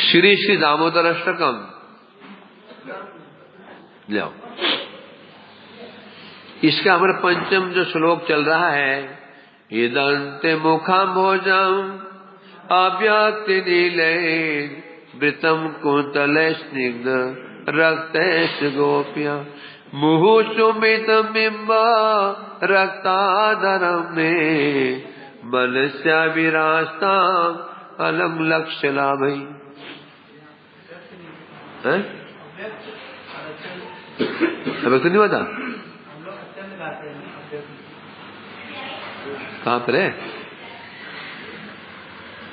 श्री श्री दामोदर अष्टकम जाओ। इसका हमारा पंचम जो श्लोक चल रहा है, इदंते मुखाम्भोजम अव्यक्ति नीले वृतम कुंतल स्निग्ध रक्तेश गोप्या मुहुचुमित बिंब रक्ताधरम में मनस्या विरास्ता अलम लक्ष्य लाभई। अव्यक्त नहीं बता कहाँ पर है?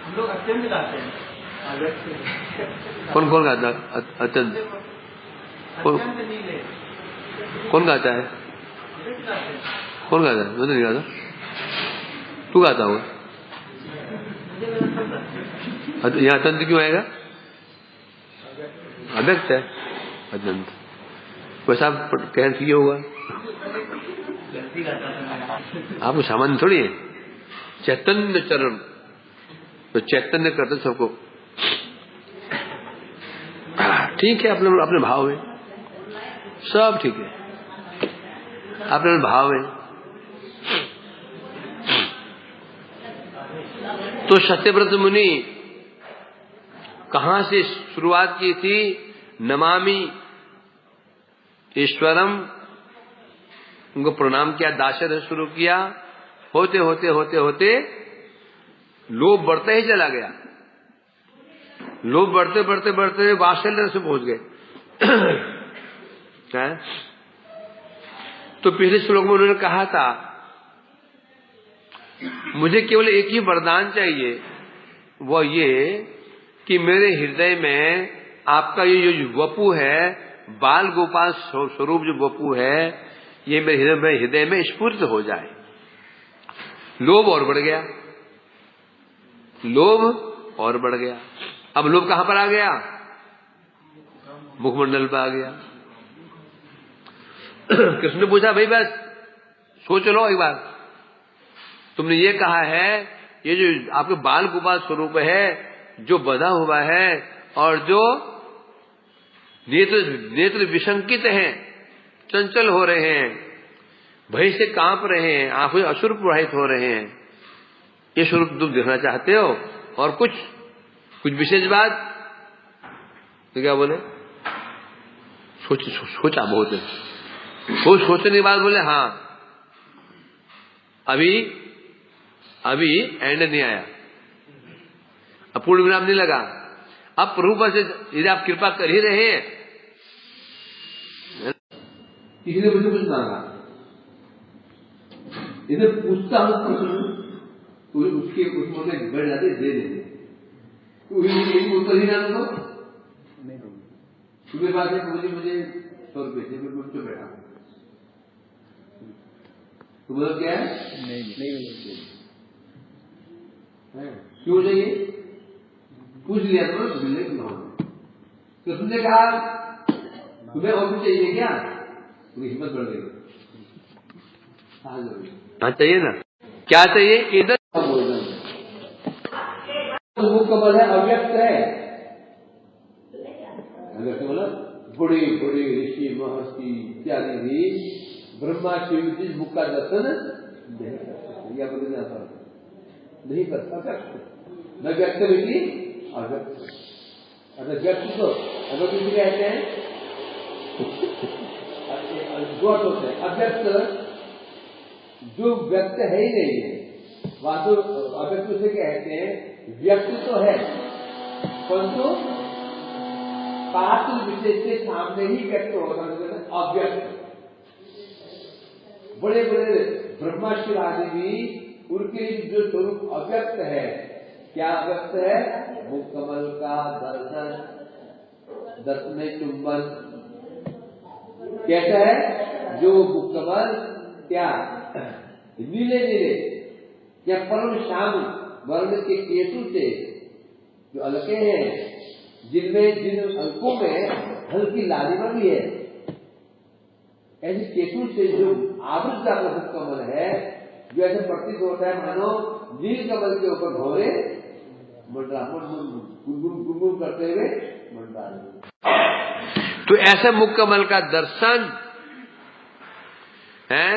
हम लोग अत्यंत गाते हैं। कौन कौन गाता? अत्यंत कौन गाता है? कौन गाता है? मैं तो नहीं गाता। तू गाता होगा। यहाँ अत्यंत क्यों आएगा? अव्यक्त है अत्यंत। वैसा आप कहना चाहिए होगा। आपको सामान्य थोड़ी है। चैतन्य चरण तो चैतन्य करते सबको। ठीक है, अपने अपने भाव है, सब ठीक है, अपने भाव है। तो सत्यव्रत मुनि कहां से शुरुआत की थी? नमामि ईश्वरम, उनको प्रणाम किया, दाशरथ शुरू किया। होते होते होते होते लोभ बढ़ता ही चला गया। लोभ बढ़ते बढ़ते बढ़ते वात्सल्य से पहुंच गए। तो पिछले श्लोक में उन्होंने कहा था, मुझे केवल एक ही वरदान चाहिए, वो ये कि मेरे हृदय में आपका ये जो वपु है, बाल गोपाल स्वरूप जो वपु है, ये मेरे हृदय में स्फूर्त हो जाए। लोभ और बढ़ गया, लोभ और बढ़ गया। अब लोभ कहां पर आ गया? मुखमंडल पर आ गया। कृष्ण ने पूछा, भाई बस सोच लो एक बार, तुमने ये कहा है, ये जो आपके बाल गोपाल स्वरूप है, जो बधा हुआ है और जो नेत्र विशंकित हैं, चंचल हो रहे हैं, भय से कांप रहे हैं, आंखें अश्रु प्रवाहित हो रहे हैं, ये स्वरूप तुम देखना चाहते हो? और कुछ विशेष बात? तो क्या बोले? सोचा बहुत है। सोचने के बाद बोले, हाँ अभी एंड नहीं आया, अब पूर्ण विराम नहीं लगा। अब प्रभु से यदि आप कृपा कर ही रहे हैं, किसी ने मुझे कुछ मांगा, इधर पूछता हूं तो उसके उसमें बढ़ जाते, दे देंगे। उत्तर ही ना दो, तुम्हें बात है, मुझे 100 रुपये थे, मैं मुझे बैठा तो मतलब क्या है? नहीं क्यों चाहिए? पूछ लिया तो मिलने की भावना। तो तुमने कहा तुम्हें और कुछ चाहिए क्या? तुम्हें हिम्मत बढ़ गई। हाँ चाहिए ना, क्या चाहिए? इधर वो कमल है, अव्यक्त है। अव्यक्त मतलब बड़े बड़े ऋषि महर्षि इत्यादि भी ब्रह्मा शिव जिस मुख का दर्शन नहीं कर सकते, या बोले जाता नहीं कर सकता। न व्यक्त व्यक्ति अव्यक्त। अगर व्यक्त तो अगर किसी कहते हैं होते हैं, अव्यक्त जो व्यक्त है ही नहीं है, वास्तु अव्यक्त से कहते हैं व्यक्त तो है, परंतु पात्र विशेष के सामने ही व्यक्त होता है, अव्यक्त। बड़े बड़े ब्रह्मा शिव आदि भी उनके जो स्वरूप अव्यक्त है, क्या अव्यक्त है? मुख कमल का दर्शन चुंबन कैसा है? जो मुख कमल क्या नीले नीले या परम श्याम वर्ण के केतु से जो अलके हैं, जिन अंकों में हल्की लालिमा भी है, ऐसे केतु से जो आवृत का मुख कमल है, जो ऐसे प्रतीत होता है मानो नील कमल के ऊपर भौरे गुनगुन करते हुए मंडरा रहे। तो ऐसे मुख कमल का दर्शन है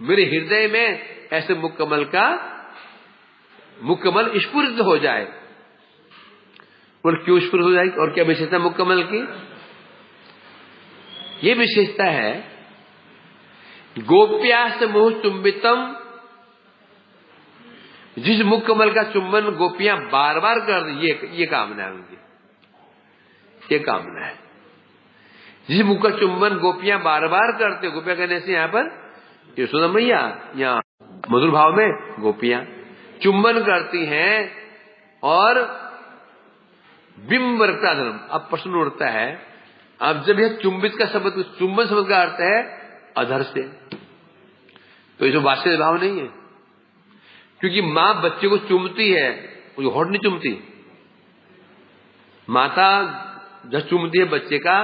मेरे हृदय में, ऐसे मुख कमल स्फुरित हो जाए। और क्यों स्फुरित हो जाएगी और क्या विशेषता मुख कमल की? ये विशेषता है गोप्यास मोह चुंबितम, जिस मुख कमल का चुंबन गोपियां बार बार कर ये कामना है उनकी, ये कामना है। जिस मुख का चुंबन गोपियां बार बार करते, गोपियां कहने से यहां पर यशोदा मैया, यहां मधुर भाव में गोपियां चुंबन करती हैं और बिंब रखता धर्म। अब प्रश्न उठता है, अब जब यह चुंबित का शब्द, चुंबन शब्द का अर्थ है अधर से, तो ये जो वात्सल्य भाव नहीं है, क्योंकि मां बच्चे को चूमती है, वो होठ नहीं चूमती। माता जब चूमती है बच्चे का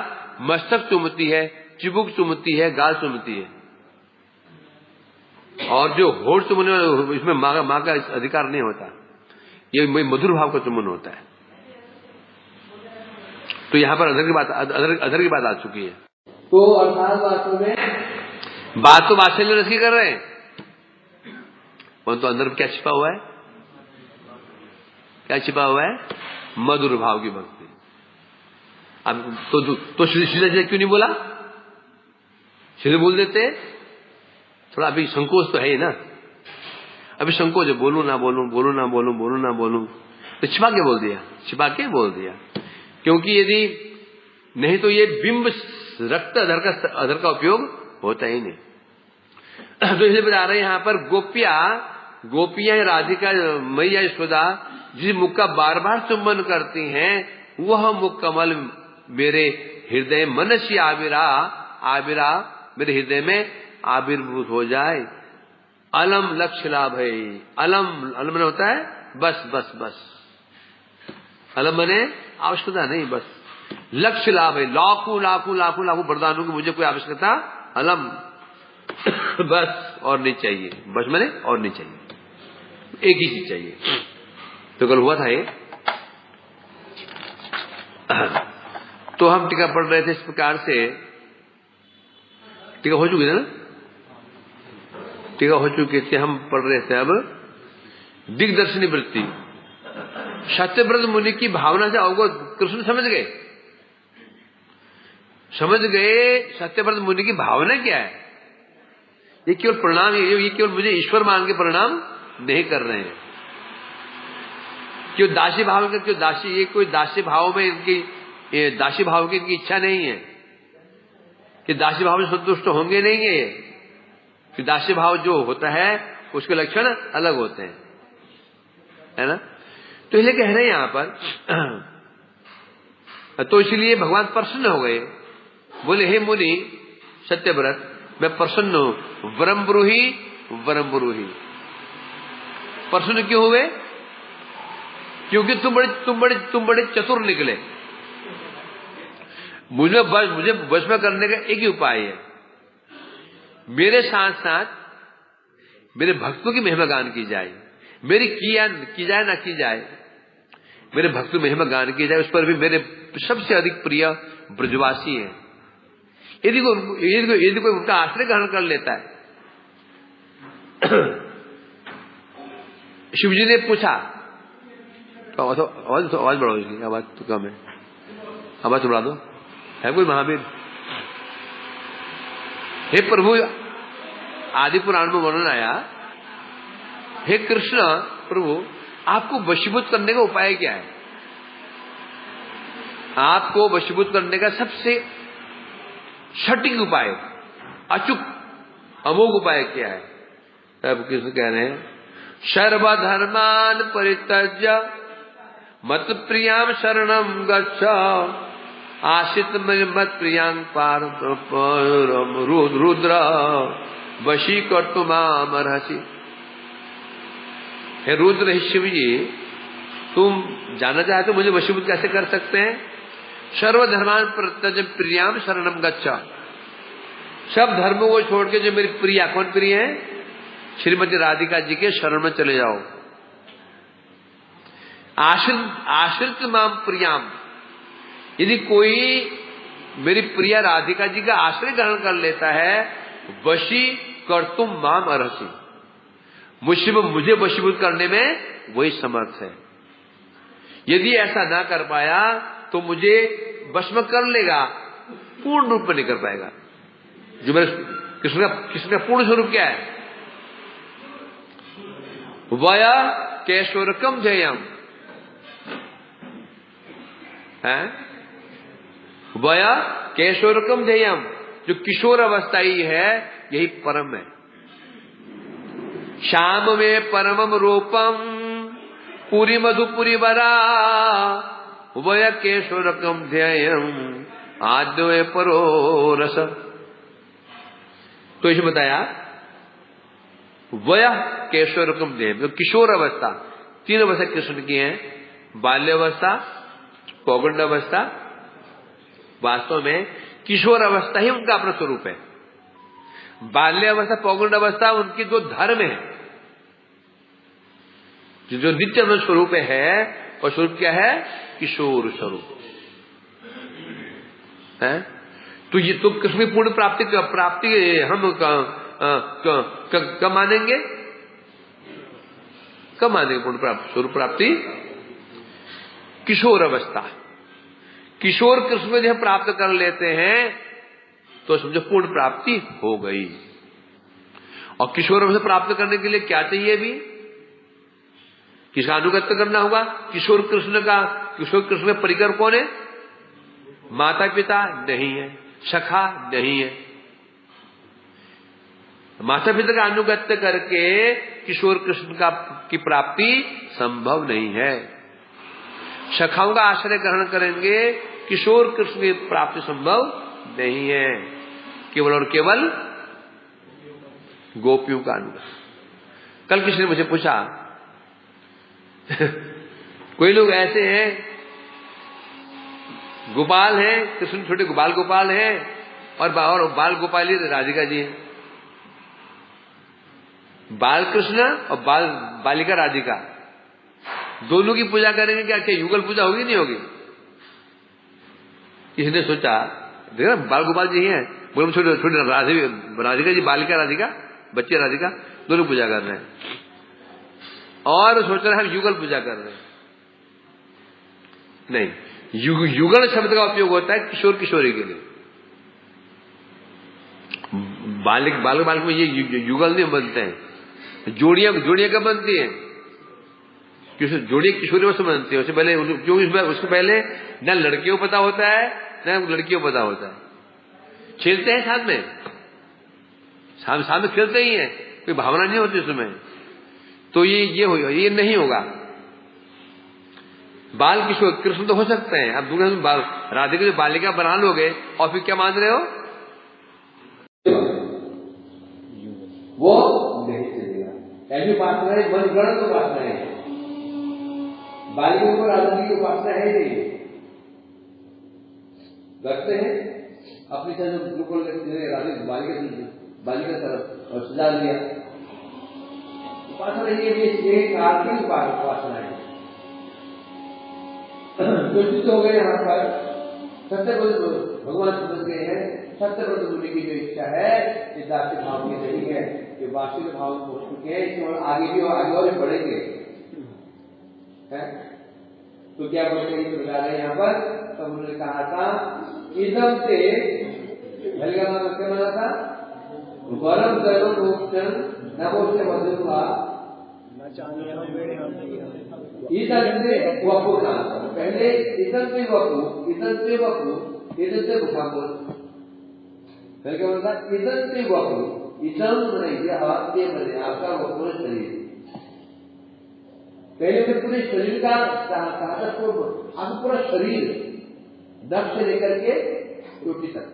मस्तक चूमती है, चिबुक चूमती है, गाल चूमती है, और जो होठ चुमने वाला इसमें मां का अधिकार नहीं होता, ये मधुर भाव का चुम्बन होता है। तो यहां पर अधर की बात आ चुकी है। तो अर्थात वास्तव में बात तो वात्सल्य रस की कर रहे हैं, परंतु अंदर क्या छिपा हुआ है? क्या छिपा हुआ है? मधुर भाव की भक्ति। अब तो सीधे क्यों नहीं बोला? सीधे बोल देते, थोड़ा अभी संकोच तो है ही ना, अभी संकोच है, बोलूं ना बोलूं, बोलूं ना बोलूं, बोलूं ना बोलूं, तो छिपा के बोल दिया, छिपा के बोल दिया। क्योंकि यदि नहीं तो ये बिंब रक्त अधर का उपयोग होता ही नहीं। तो इसलिए बता रहे हैं यहां पर गोपियां राधिका मैया यशोदा जिस मुख का बार बार चुंबन करती हैं, वह मुख कमल मेरे हृदय मनसी आविरा मेरे हृदय में आविर्भूत हो जाए। अलम लक्ष्य लाभ है। अलम मन होता है बस बस बस, अलम मने आवश्यकता नहीं, बस लक्ष्य लाभ है। लाखों लाखों लाखों लाखों वरदानों की मुझे कोई आवश्यकता अलम बस और नहीं चाहिए। बस मैंने और नहीं चाहिए, एक ही चीज चाहिए। तो कल हुआ था ये, तो हम टीका पढ़ रहे थे इस प्रकार से। टीका हो चुकी है ना, टीका हो चुकी थी, हम पढ़ रहे थे अब दिग्दर्शनी वृत्ति। सत्यव्रत मुनि की भावना से अवगत कृष्ण समझ गए, सत्यव्रत मुनि की भावना क्या है। ये केवल प्रणाम, ये केवल मुझे ईश्वर मान के प्रणाम नहीं कर रहे हैं। क्यों दासी भाव का, क्यों दासी, ये कोई दासी भाव में इनकी, दासी भाव की इनकी इच्छा नहीं है कि दासी भाव में संतुष्ट होंगे नहीं है। कि दासी भाव जो होता है उसके लक्षण अलग होते हैं, है ना। तो इसलिए कह रहे हैं यहां पर, तो इसलिए भगवान प्रसन्न हो गए, बोले हे मुनि सत्यव्रत मैं प्रसन्न हूं, वरम ब्रूहि वरम ब्रूहि। प्रसन्न क्यों हुए? क्योंकि तुम बड़े चतुर निकले। मुझे बस में करने का एक ही उपाय है, मेरे साथ साथ मेरे भक्तों की महिमा गान की जाए। मेरी की जाए ना की जाए, मेरे भक्तों महिमा गान की जाए। उस पर भी मेरे सबसे अधिक प्रिय ब्रजवासी हैं। यदि कोई उनका आश्रय ग्रहण कर लेता है। शिव जी ने पूछा, तो आवाज बढ़ाओ, इसकी आवाज तो कम है, आवाज बढ़ा दो। है कोई महावीर? हे प्रभु, आदि पुराण में वर्णन आया, हे कृष्ण प्रभु आपको वशीभूत करने का उपाय क्या है? आपको वशीभूत करने का सबसे सटीक उपाय, अचूक अमोघ उपाय क्या है? तब कृष्ण कह रहे हैं, सर्वधर्मान परित्यज्य मत प्रियाम शरणम गच्छ, आशित मत प्रियांग पार रुद्र वशी कर तुमामर्हसि। हे रुद्र, हे शिव जी, तुम जानना चाहते हो मुझे वशीभूत कैसे कर सकते हैं? सर्वधर्मान परित्यज्य प्रियाम शरणम गच्छ, सब धर्मों को छोड़ के जो मेरी प्रिया, कौन प्रिय है? श्रीमती राधिका जी के शरण में चले जाओ। आश्रित माम प्रियाम, यदि कोई मेरी प्रिया राधिका जी का आश्रय ग्रहण कर लेता है, वशी कर तुम माम अर्हसि, मुझे वशीभूत करने में वही समर्थ है। यदि ऐसा ना कर पाया तो मुझे वश में कर लेगा, पूर्ण रूप में नहीं कर पाएगा। जो मेरे कृष्ण का पूर्ण स्वरूप क्या है? वया कैशोरकम जयम है, वया कैशोरकम जयम, जो किशोर अवस्था ही है यही परम है। श्याम में परमम रूपम पुरी मधुपुरी वरा, वया कैशोरकम ध्ययम आद्य परो रस। तो इसे बताया वया कैशोरकम ध्ययम, तो किशोर अवस्था, तीन अवस्था कृष्ण की है, बाल्यावस्था, पौगंड अवस्था, वास्तव में किशोर अवस्था ही उनका अपना स्वरूप है। बाल्य अवस्था, पौगंड अवस्था उनकी दो धर्म है। जो नित्य में स्वरूप है, और स्वरूप क्या है? किशोर स्वरूप है। तो ये तो कृष्ण की पूर्ण प्राप्ति हम कब मानेंगे? कब मानेंगे पूर्ण प्राप्ति, स्वरूप प्राप्ति? किशोर अवस्था, किशोर कृष्ण को जब प्राप्त कर लेते हैं तो समझो पूर्ण प्राप्ति हो गई। और किशोर अवस्था प्राप्त करने के लिए क्या चाहिए? भी किसका अनुगत्य करना होगा? किशोर कृष्ण का। किशोर कृष्ण का परिकर कौन है? माता पिता नहीं है, सखा नहीं है। माता पिता का अनुगत्य करके किशोर कृष्ण की प्राप्ति संभव नहीं है। सखाओं का आश्रय ग्रहण करेंगे, किशोर कृष्ण की प्राप्ति संभव नहीं है। केवल और केवल गोपियों का अनुगत्य। कल किसी ने मुझे पूछा कोई लोग ऐसे हैं, गोपाल हैं, कृष्ण छोटे बाल गोपाल हैं, और बाल गोपाल ही राधिका जी हैं। बाल कृष्ण और बालिका राधिका दोनों की पूजा करेंगे क्या? क्या युगल पूजा होगी नहीं होगी? किसी ने सोचा, देखा बाल गोपाल जी हैं, बोले छोटे छोटे राधिका जी, बालिका राधिका, बच्चे राधिका, दोनों पूजा कर रहे हैं, और सोच रहे हैं हम युगल पूजा कर रहे हैं। नहीं, युगल शब्द का उपयोग होता है किशोर किशोरी के लिए। बालक में ये युगल नहीं बनते हैं। जोड़ियां कब बनती हैं? जोड़ियां किशोरी से बनती है। उससे पहले, क्योंकि उसको पहले न लड़कियों को पता होता है न लड़कियों को पता होता है। खेलते हैं साथ में, साथ में खेलते ही हैं, कोई भावना नहीं होती उसमें। तो ये नहीं होगा। बाल किशोर कृष्ण तो हो सकते हैं। अब दूसरा राधिका जो बालिका बना लोगे और फिर क्या मान रहे हो? वो नहीं चलेगा। ऐसी उपासना है, मन गणत उपासना है। बालिका को राधा की उपासना है नहीं। करते हैं अपनी तरफ बालिका तरफ और सजा लिया। उपासना ये कार्तिक उपासना है। जो सिद्ध हो गए यहाँ पर सत्यव्रत भगवान समझ गए हैं। सत्यव्रत मुनि की जो इच्छा है ये दास्य भाव की नहीं है, ये वास्तविक भाव हो चुके हैं। इसमें आगे भी और बढ़ेंगे। तो क्या बोलते हैं तो बता रहे यहाँ पर? तो उन्होंने कहा था इदम से हल्का नाम क्या बना था? वरम सर्व मोक्षण नमोस्य मधुवा इधर से वपु का पहले इधर से वपु, इधर से वपु, इधर से मुखापुर। फिर क्या बोलता? इधर से वपु, इधम नहीं बने आपका वपुर शरीर। पहले से पूरे शरीर का साधक को, अब पूरा शरीर नख से लेकर के चोटी तक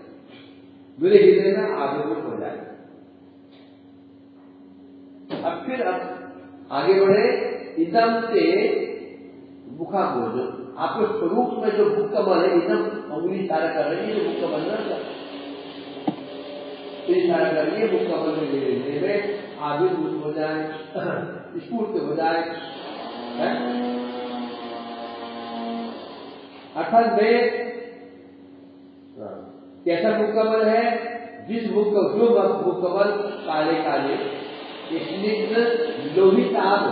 मेरे हृदय में आविर्भूत हो जाए। अब फिर आगे बढ़े। इदम से मुखा बोल, आपके स्वरूप में जो मुख कमल है, इदम अंगुली इशारा कर रही है, जो मुख कमल ना तो इशारा कर रही है मुख कमल में लेने में आविर्भूत हो जाए, स्फूर्त हो जाए, अर्थात वे कैसा मुकम्मल है? जिस जो मुकम्मल काले काले स्निग्ध लोहित आग,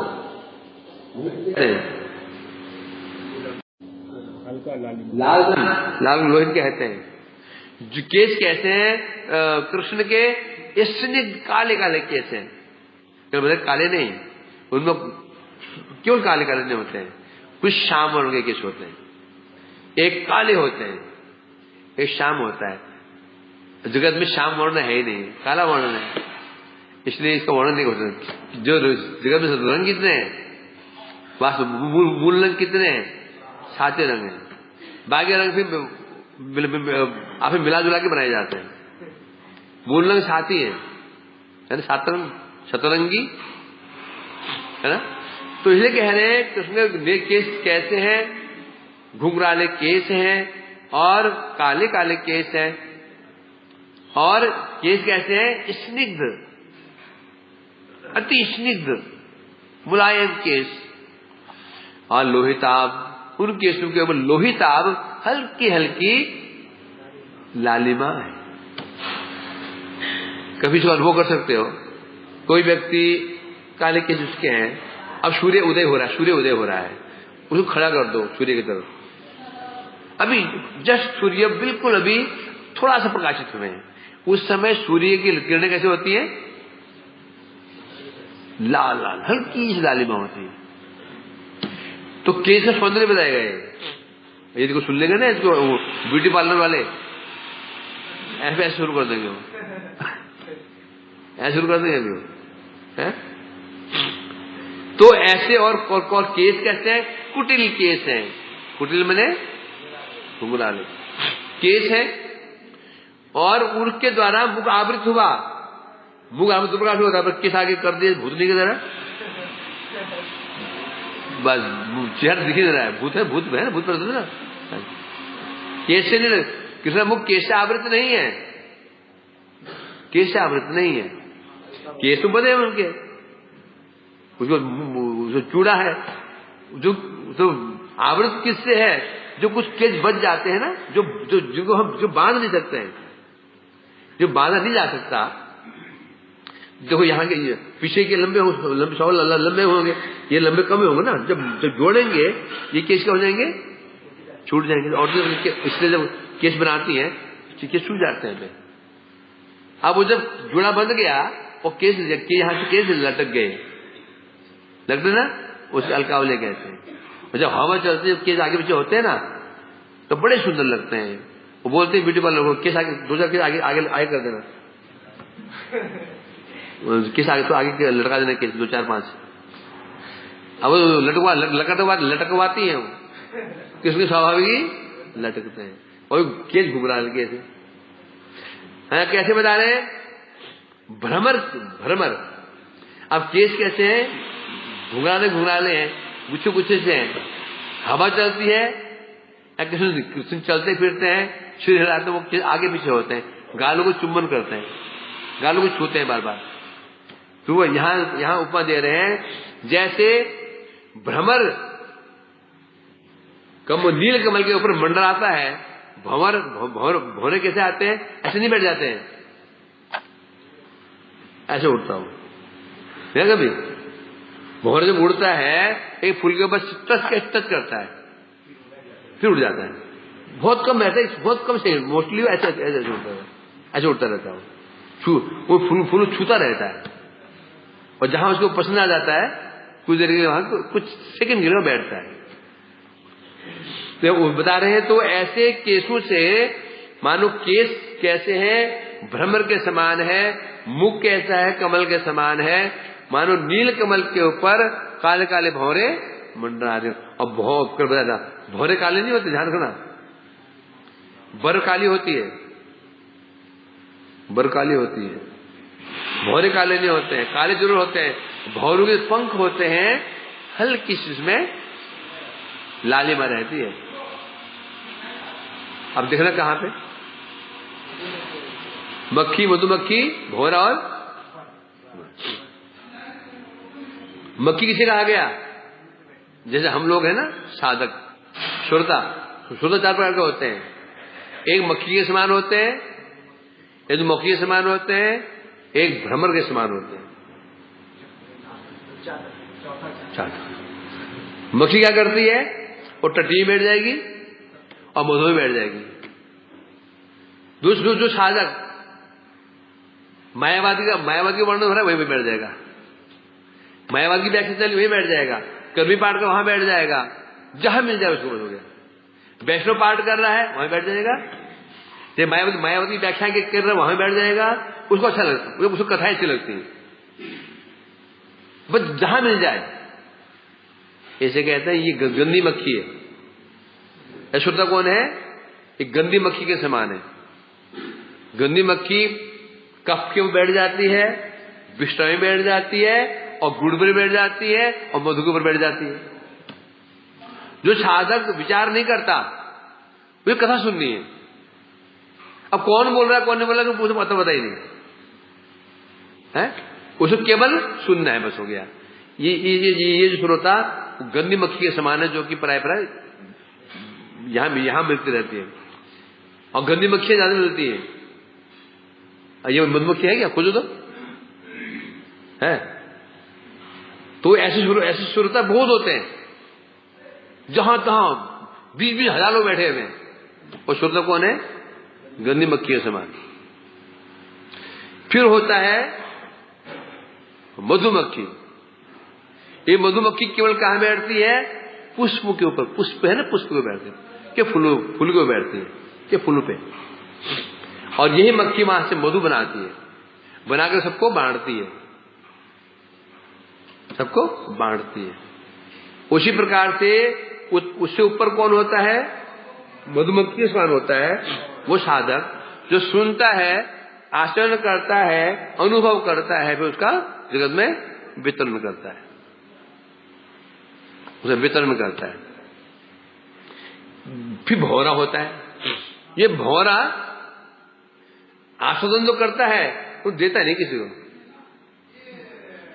लाल लोहित कहते हैं। जो केस कैसे हैं कृष्ण के? स्निग्ध काले काले केस हैं, मतलब काले नहीं, उनमें क्यों काले काले नहीं होते हैं? कुछ श्याम वर्ण के केस होते हैं, एक काले होते हैं, एक श्याम होता है। जगत में श्याम वर्ण है ही नहीं, काला वर्ण है, इसलिए इसका वर्णन नहीं होता। जो जगत में रंग कितने हैं? वास्तव मूल रंग कितने हैं? 7 रंग हैं। बाकी रंग फिर आप मिला जुला के बनाए जाते हैं। मूल रंग 7 ही है ना, 7 रंग, शतरंगी है ना। तो इसलिए कह रहे हैं कृष्ण के केस कैसे हैं? घुंघराले केस हैं और काले काले केस हैं। और केस कैसे हैं? स्निग्ध, अति स्निग्ध मुलायम केस। और लोहिताभ, उन केसों के ऊपर लोहिताभ हल्की हल्की लालिमा है। कभी इसको अनुभव कर सकते हो? कोई व्यक्ति काले केस उसके हैं, अब सूर्य उदय हो रहा है, उसको खड़ा कर दो सूर्य की तरफ, अभी जस्ट सूर्य बिल्कुल अभी थोड़ा सा प्रकाशित हुए हैं, उस समय सूर्य की किरणें कैसे होती हैं? लाल लाल हल्की सी लालिमा होती है। तो केस का सौंदर्य बताया गया। यदि को सुन लेंगे ना इसको ब्यूटी पार्लर वाले, ऐसे शुरू कर देंगे, वो ऐसे शुरू कर देंगे अभी वो, है? तो ऐसे और केस कैसे हैं? कुटिल केस हैं। कुटिल मैंने घुंघराले केस है, और उनके द्वारा मुख आवृत हुआ, मुख आवृत प्रकाश होता है, केस आगे कर दिए भूतनी की तरह, बस चेहरा दिख नहीं रहा है, भूत है, भूत है ना, भूत पर ना, केस से नहीं, कृष्ण मुख केस से आवृत नहीं है, केस से आवृत नहीं है, केस तो बने उनके, उसको चूड़ा है, जो तो आवृत किससे है? जो कुछ केस बच जाते हैं ना, जिनको हम जो बांध नहीं सकते हैं, जो बांधा नहीं जा सकता। देखो यहाँ के पीछे के लंबे होंगे, ये लंबे कम होंगे ना, जब जोड़ेंगे ये केस क्या हो जाएंगे? छूट जाएंगे। और इसलिए जब केस बनाती है केस छूट जाते हैं। अब वो जब जोड़ा बंध गया और केस यहाँ से केस लटक गए, लगते ना, उसे अलकावले कहते हैं। जब हवा चलती है, केस आगे पीछे होते हैं ना, तो बड़े सुंदर लगते हैं। वो बोलते हैं ब्यूटी पार्लर को, केस आगे 2-4 केस आगे कर देना, केस आगे तो आगे लटका देना, केस 2-4-5। अब लटकवाती है, किसके स्वाभाविक लटकते हैं, और केस घुघरा कैसे है? कैसे बता रहे हैं? भ्रमर। अब केस कैसे है? घुंघराले हैं, गुच्छे से हैं। हवा चलती है या कृष्ण चलते फिरते हैं, सिर हिलाते, वो आगे पीछे होते हैं, गालों को चुंबन करते हैं, गालों को छूते हैं बार बार। तो वो यहां उपमा दे रहे हैं, जैसे भ्रमर नील कमल के ऊपर मंडराता है, भौरे कैसे आते हैं? ऐसे नहीं बैठ जाते हैं, ऐसे उड़ता हूं कभी। भौर जब उड़ता है एक फूल के ऊपर टच करता है, फिर उड़ जाता है। बहुत कम रहता है, बहुत कम से, मोस्टली ऐसे उड़ता है, ऐसे उड़ता रहता है, वो फूल छूता रहता है, और जहां उसको पसंद आ जाता है कुछ देर के लिए वहां कुछ सेकंड के लिए बैठता है। तो वो बता रहे हैं, तो ऐसे केसों से मानो केस कैसे हैं? भ्रमर के समान है। मुख कैसा है? कमल के समान है। मानो नील कमल के ऊपर काले काले भौरे मंडरा रहे। और भौरे काले नहीं होते, ध्यान रखना, बर काली होती है, बर काली होती है, भौरे काले नहीं होते हैं। काले जरूर होते हैं, भौरों के पंख होते हैं, हल्की इसमें लालिमा रहती है। अब देखना कहां पे? मक्खी, मधुमक्खी, भौरा और मक्खी किसे कहा गया? जैसे हम लोग हैं ना साधक, श्रोता। श्रोता 4 प्रकार के होते हैं। एक मक्खी के समान होते हैं, एक मक्खी के समान होते हैं, एक भ्रमर के समान होते हैं। मक्खी क्या करती है? वो टट्टी में बैठ जाएगी और मधु में बैठ जाएगी। दूसरे जो साधक मायावादी का वर्णन हो रहा है वहीं बैठ जाएगा, मायावादी की व्याख्या चली वहीं बैठ जाएगा, कर्मी पाठ का वहां बैठ जाएगा, जहां मिल जाए उसको हो गया। वैष्णव पाठ कर रहा है वहां बैठ जाएगा, मायावती व्याख्या कर रहा है वहां बैठ जाएगा। उसको अच्छा लगता है, उसको कथाएं अच्छी लगती हैं, बस जहां मिल जाए। ऐसे कहते हैं ये गंदी मक्खी है। अशुद्धता कौन है? एक गंदी मक्खी के समान है। गंदी मक्खी कफ के ऊपर बैठ जाती है, विष्ठा में बैठ जाती है, और गुड़ पर बैठ जाती है, और मधु के ऊपर बैठ जाती है। जो साधक विचार नहीं करता वो कथा सुननी है। अब कौन बोल रहा है कौन नहीं बोल रहा है तो पता ही नहीं है, उसको केवल सुनना है, बस हो गया। ये जो श्रोता गंदी मक्खी के समान है, जो कि प्राय यहां मिलती रहती है, और गंदी मक्खियां ज्यादा मिलती है। ये मधुमक्खी है क्या? खोजो तो है। तो ऐसे श्रोता बहुत होते हैं, जहां तहां 20-20 हजार लोग बैठे हुए हैं, और श्रोता कौन है? गंदी मक्खी के समान। फिर होता है मधुमक्खी। ये मधुमक्खी केवल कहां बैठती है? पुष्प के ऊपर। पुष्प है ना, पुष्प पे बैठती है, के फूल के बैठती है, के फूलों पे। और यही मक्खी वहां से मधु बनाती है, बनाकर सबको बांटती है, सबको बांटती है। उसी प्रकार से उससे ऊपर कौन होता है? मधुमक्खी समान होता है वो साधक, जो सुनता है, आचरण करता है, अनुभव करता है, फिर उसका जगत में वितरण करता है, उसे वितरण करता है। फिर भौरा होता है। ये भौरा आस्वादन तो करता है तो देता नहीं किसी को,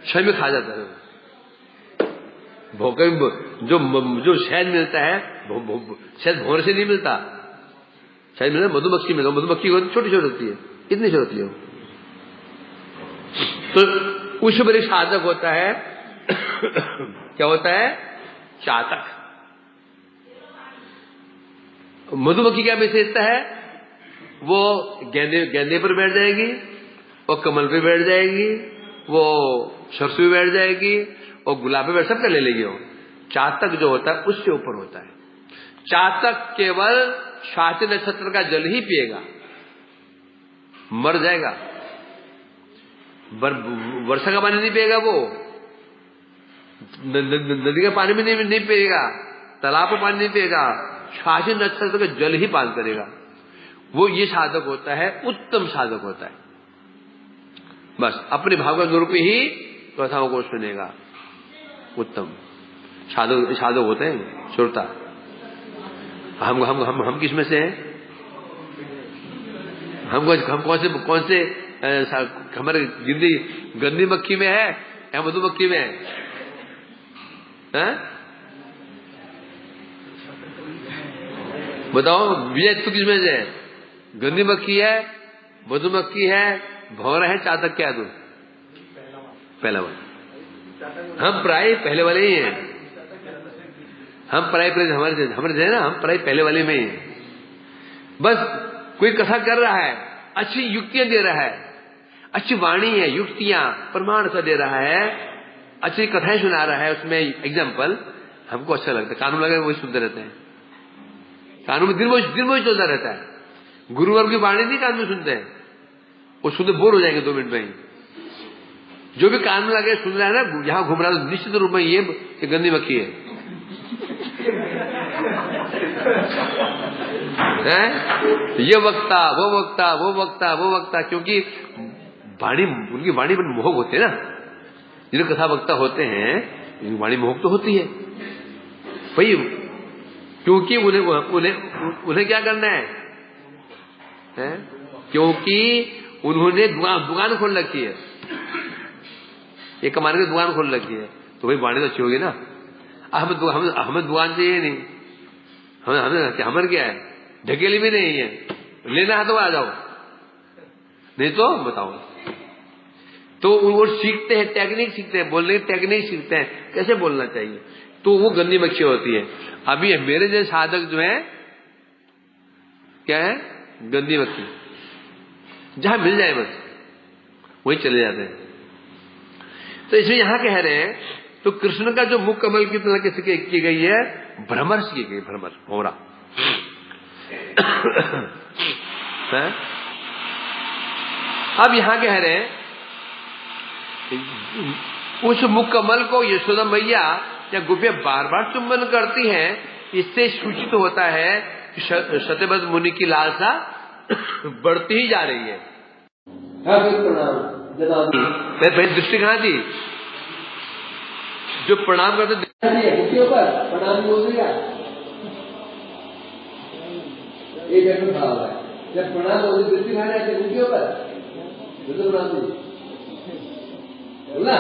क्षय में खा जाता है। जो शहद मिलता है शहद भौरे से नहीं मिलता, शहद मिलता मधुमक्खी में। मधुमक्खी छोटी छोटी होती है, इतनी छोटी होती है। तो उस पर एक साधक होता है क्या होता है? चातक। मधुमक्खी क्या विशेषता है? वो गेंदे पर बैठ जाएगी, वो कमल पे बैठ जाएगी, वो सरसों पे बैठ जाएगी, और गुलाब पे बैठ, सबका ले लेगी वो। चातक जो होता है उससे ऊपर होता है। चातक केवल स्वाति नक्षत्र का जल ही पिएगा, मर जाएगा। वर्षा का पानी नहीं पिएगा, वो नदी का पानी भी नहीं पिएगा, तालाब का पानी नहीं पिएगा, स्वाति नक्षत्र का जल ही पान करेगा। वो ये साधक होता है, उत्तम साधक होता है। बस अपने भाव का स्वरूप ही कथाओं को सुनेगा, उत्तम साधक होते हैं श्रोता। हम किस में से हैं? हम कौन से हमारे गंदी मक्खी में है या मधुमक्खी में है? बताओ विजय, तू किस में से है? गंदी मक्खी है, मधुमक्खी है, भौरा है, चातक क्या? तू पहला वाला। हम प्राय पहले वाले ही हैं। हम प्राय हमारे है ना, हम प्राय पहले वाले में ही हैं। बस कोई कथा कर रहा है, अच्छी युक्तियां दे रहा है, अच्छी वाणी है, युक्तियां प्रमाण सा दे रहा है, अच्छी कथाएं सुना रहा है, उसमें एग्जाम्पल हमको अच्छा लगता है। कानून लगे वही सुनते रहते हैं, कानून में दिन में चलता रहता है। गुरुवर की वाणी नहीं कान में सुनते हैं, वो सुनते बोर हो जाएंगे 2 मिनट में ही। जो भी कान में लगे सुन रहा है ना, यहां घूम रहा है, निश्चित रूप में ये गंदी मक्खी है। ये वक्ता वो वक्ता, वो वक्ता वो वक्ता, क्योंकि उनकी वाणी में मोहक होते हैं ना। जिन कथा वक्ता होते हैं वाणी मोहक तो होती है भाई, क्योंकि उन्हें क्या करना है? क्योंकि उन्होंने दुकान खोल रखी है, ये कमाने की दुकान खोल रखी है, तो तो भाई वाणी तो अच्छी होगी ना। हमें दुकान चाहिए नहीं, हमें क्या है, ढकेली भी नहीं है, लेना है तो आ जाओ, नहीं तो बताओ। तो वो सीखते हैं, टेक्निक सीखते हैं, बोलने की टेक्निक सीखते हैं, कैसे बोलना चाहिए, तो वो गंदी मक्खी होती है। अभी मेरे जैसे साधक जो है क्या है, गंदी मक्खी, जहां मिल जाए बस वही चले जाते हैं। तो इसमें यहां कह रहे हैं, तो कृष्ण का जो मुख कमल की तरह किसी की गई है, भ्रमर की गई, भ्रमर भौरा है? अब यहां कह रहे हैं, उस मुख कमल को यशोदा मैया या गोपियां बार बार चुंबन करती हैं, इससे सूचित होता है कि सत्यव्रत मुनि की लालसा बढ़ती ही जा रही है। मेरी दृष्टि कहां थी, जो प्रणाम करते प्रणाम बोल दिया, एक भाव है, जब प्रणाम बोल दृष्टि कहां जाते उनके ऊपर, तो प्रणाम बोला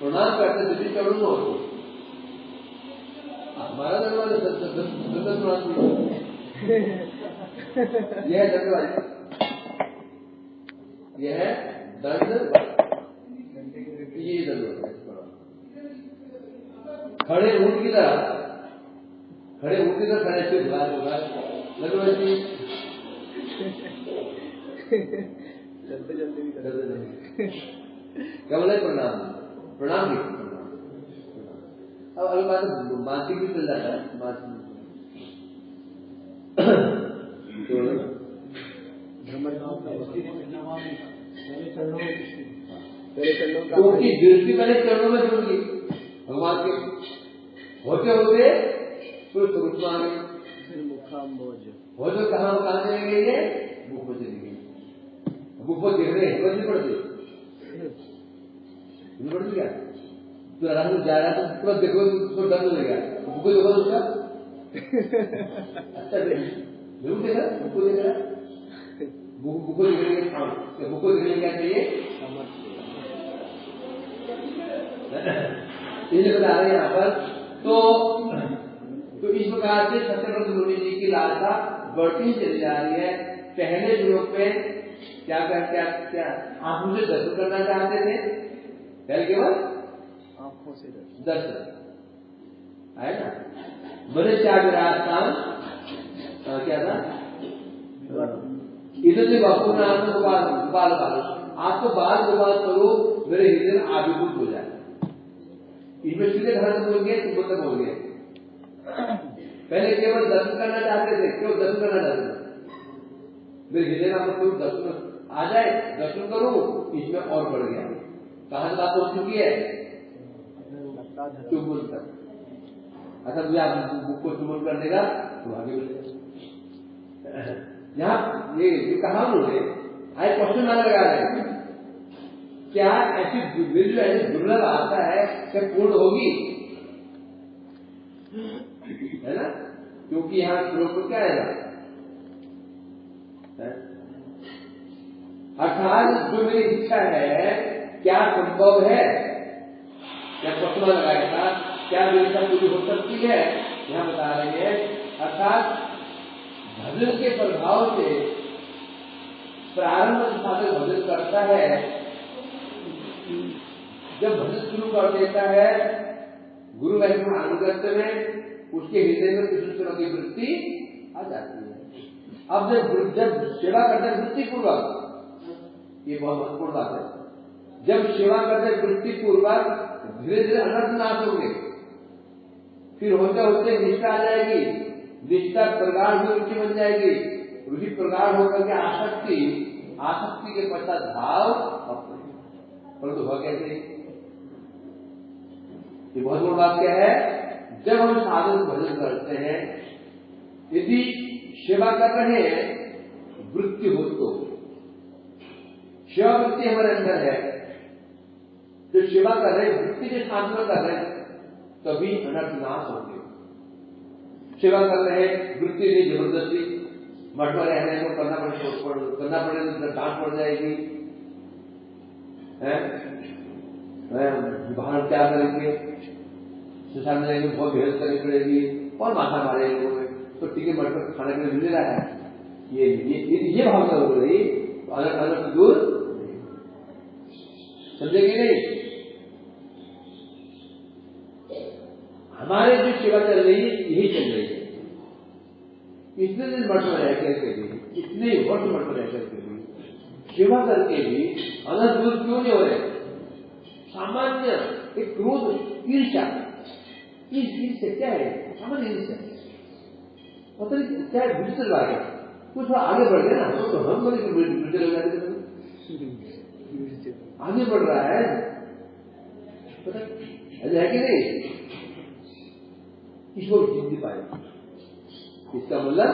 प्रणाम करते दृष्टि चढ़ू हो, हमारा दरबार प्रणाम यह दंडवाद, यह दंड, ये दंड खड़े ऊंट की तरह, खड़े ऊंट की तरह खड़े से लगवाती, क्या बोला प्रणाम, प्रणाम नहीं, अब अगली बात मानसिक भी चल जाता है, मानसिक क्योंकि दृष्टि पहले चरणों में जुड़गी भगवान के होते होते फिर स्वरूप में आगे हो, तो कहाँ चलेंगे, ये मुख को चलेंगे, मुख को देख रहे हैं, नहीं पड़ते क्या, तो आराम से जा रहा है तो तुरंत देखो उसको डर लगेगा, मुख को देखो उसका अच्छा जरूर देखा, मुख को देख रहा है, मुख को देखने, मुख को देखने क्या चाहिए, इसलिए बता रहे हैं यहाँ पर। तो इस प्रकार से सत्यव्रत मुनि जी की लालसा बढ़ती ही चली जा रही है। पहले श्लोक में क्या आंखों से दर्शन करना चाहते थे, पहले केवल आंखों से दर्शन आए ना, मनुष्याभिरास्तान क्या था, इधर से बापू नाम से गोपाल आपको बाल गोपाल स्वरूप मेरे हृदय में आविर्भूत हो जाए। इसमें सीधे ढंग से बोल गए, मतलब बोल गए, पहले केवल दर्शन करना चाहते थे, केवल दर्शन करना चाहते थे, मेरे हृदय में आपको दर्शन आ जाए, दर्शन करूं, इसमें और बढ़ गया। कहां बात हो चुकी है, चुंबन तक। अच्छा मुझे आप बुक को चुंबन कर देगा तो आगे बढ़ेगा। यहाँ ये कहा उन्होंने आए क्वेश्चन मार्क लगा रहे हैं, क्या ऐसी जो ऐसी दुर्लभ आता है क्या पूर्ण होगी, है ना, क्योंकि यहाँ श्लोक को क्या है, अर्थात जो मेरी इच्छा है क्या संभव है, क्या क्वेश्चन लगाया था, क्या मेरी इच्छा पूरी हो सकती है, यहाँ बता रहे हैं। अर्थात भजन के प्रभाव से प्रारंभ साधक भजन करता है, जब भजन शुरू कर देता है गुरु वैष्णव अनुगत्य में, उसके हृदय में कृष्ण सेवा की वृत्ति आ जाती है। अब जब सेवा करते हैं वृत्ति पूर्वक, ये बहुत महत्वपूर्ण बात है, जब सेवा करते वृत्ति पूर्वक धीरे धीरे अनर्थ नाश होंगे, फिर होते होते निष्ठा आ जाएगी, निष्ठा प्रगाढ़ में रुचि बन जाएगी, रुचि प्रगाढ़ होकर के आसक्ति, आसक्ति के पश्चात भाव, परंतु वह कैसे, ये बहुत बड़ी बात क्या है, जब हम साधन भजन करते हैं, यदि सेवा कर रहे हैं वृत्ति हो तो सेवा वृत्ति हमारे अंदर है, जो सेवा कर रहे हैं वृत्ति के साधना कर रहे हैं, तभी अनर्थ नाश होंगे। सेवा कर रहे हैं वृत्ति नहीं, जबरदस्ती मठ में रहने को करना पड़ेगा तो डांट पड़ जाएगी, बाहर क्या करेंगे, संसार में जाएंगे, बहुत मेहनत करनी पड़ेगी और माथा मारेंगे लोग, तो टिके मर कर खाने के लिए मिल रहा है, ये भावना हो रही तो अलग दूर समझेंगे नहीं। हमारे जो सेवा चल रही है यही चल रही है। इतने दिन वर्ष में रह करके भी, इतने वर्ष वर्ष में रह करके भी, सेवा करके भी अनंत दूर क्यों नहीं हो रहे? सामान्य एक क्रोध, ईर्ष्या, ईर्ष्या क्या है? सामान्य ईर्ष्या, पता नहीं क्या है, विचित्र बात है। कुछ आगे बढ़ गया ना तो हम बड़े विचित्र हो जाते, आगे बढ़ रहा है, पता है कि नहीं? इसको जीत नहीं पाएगा। इसका मतलब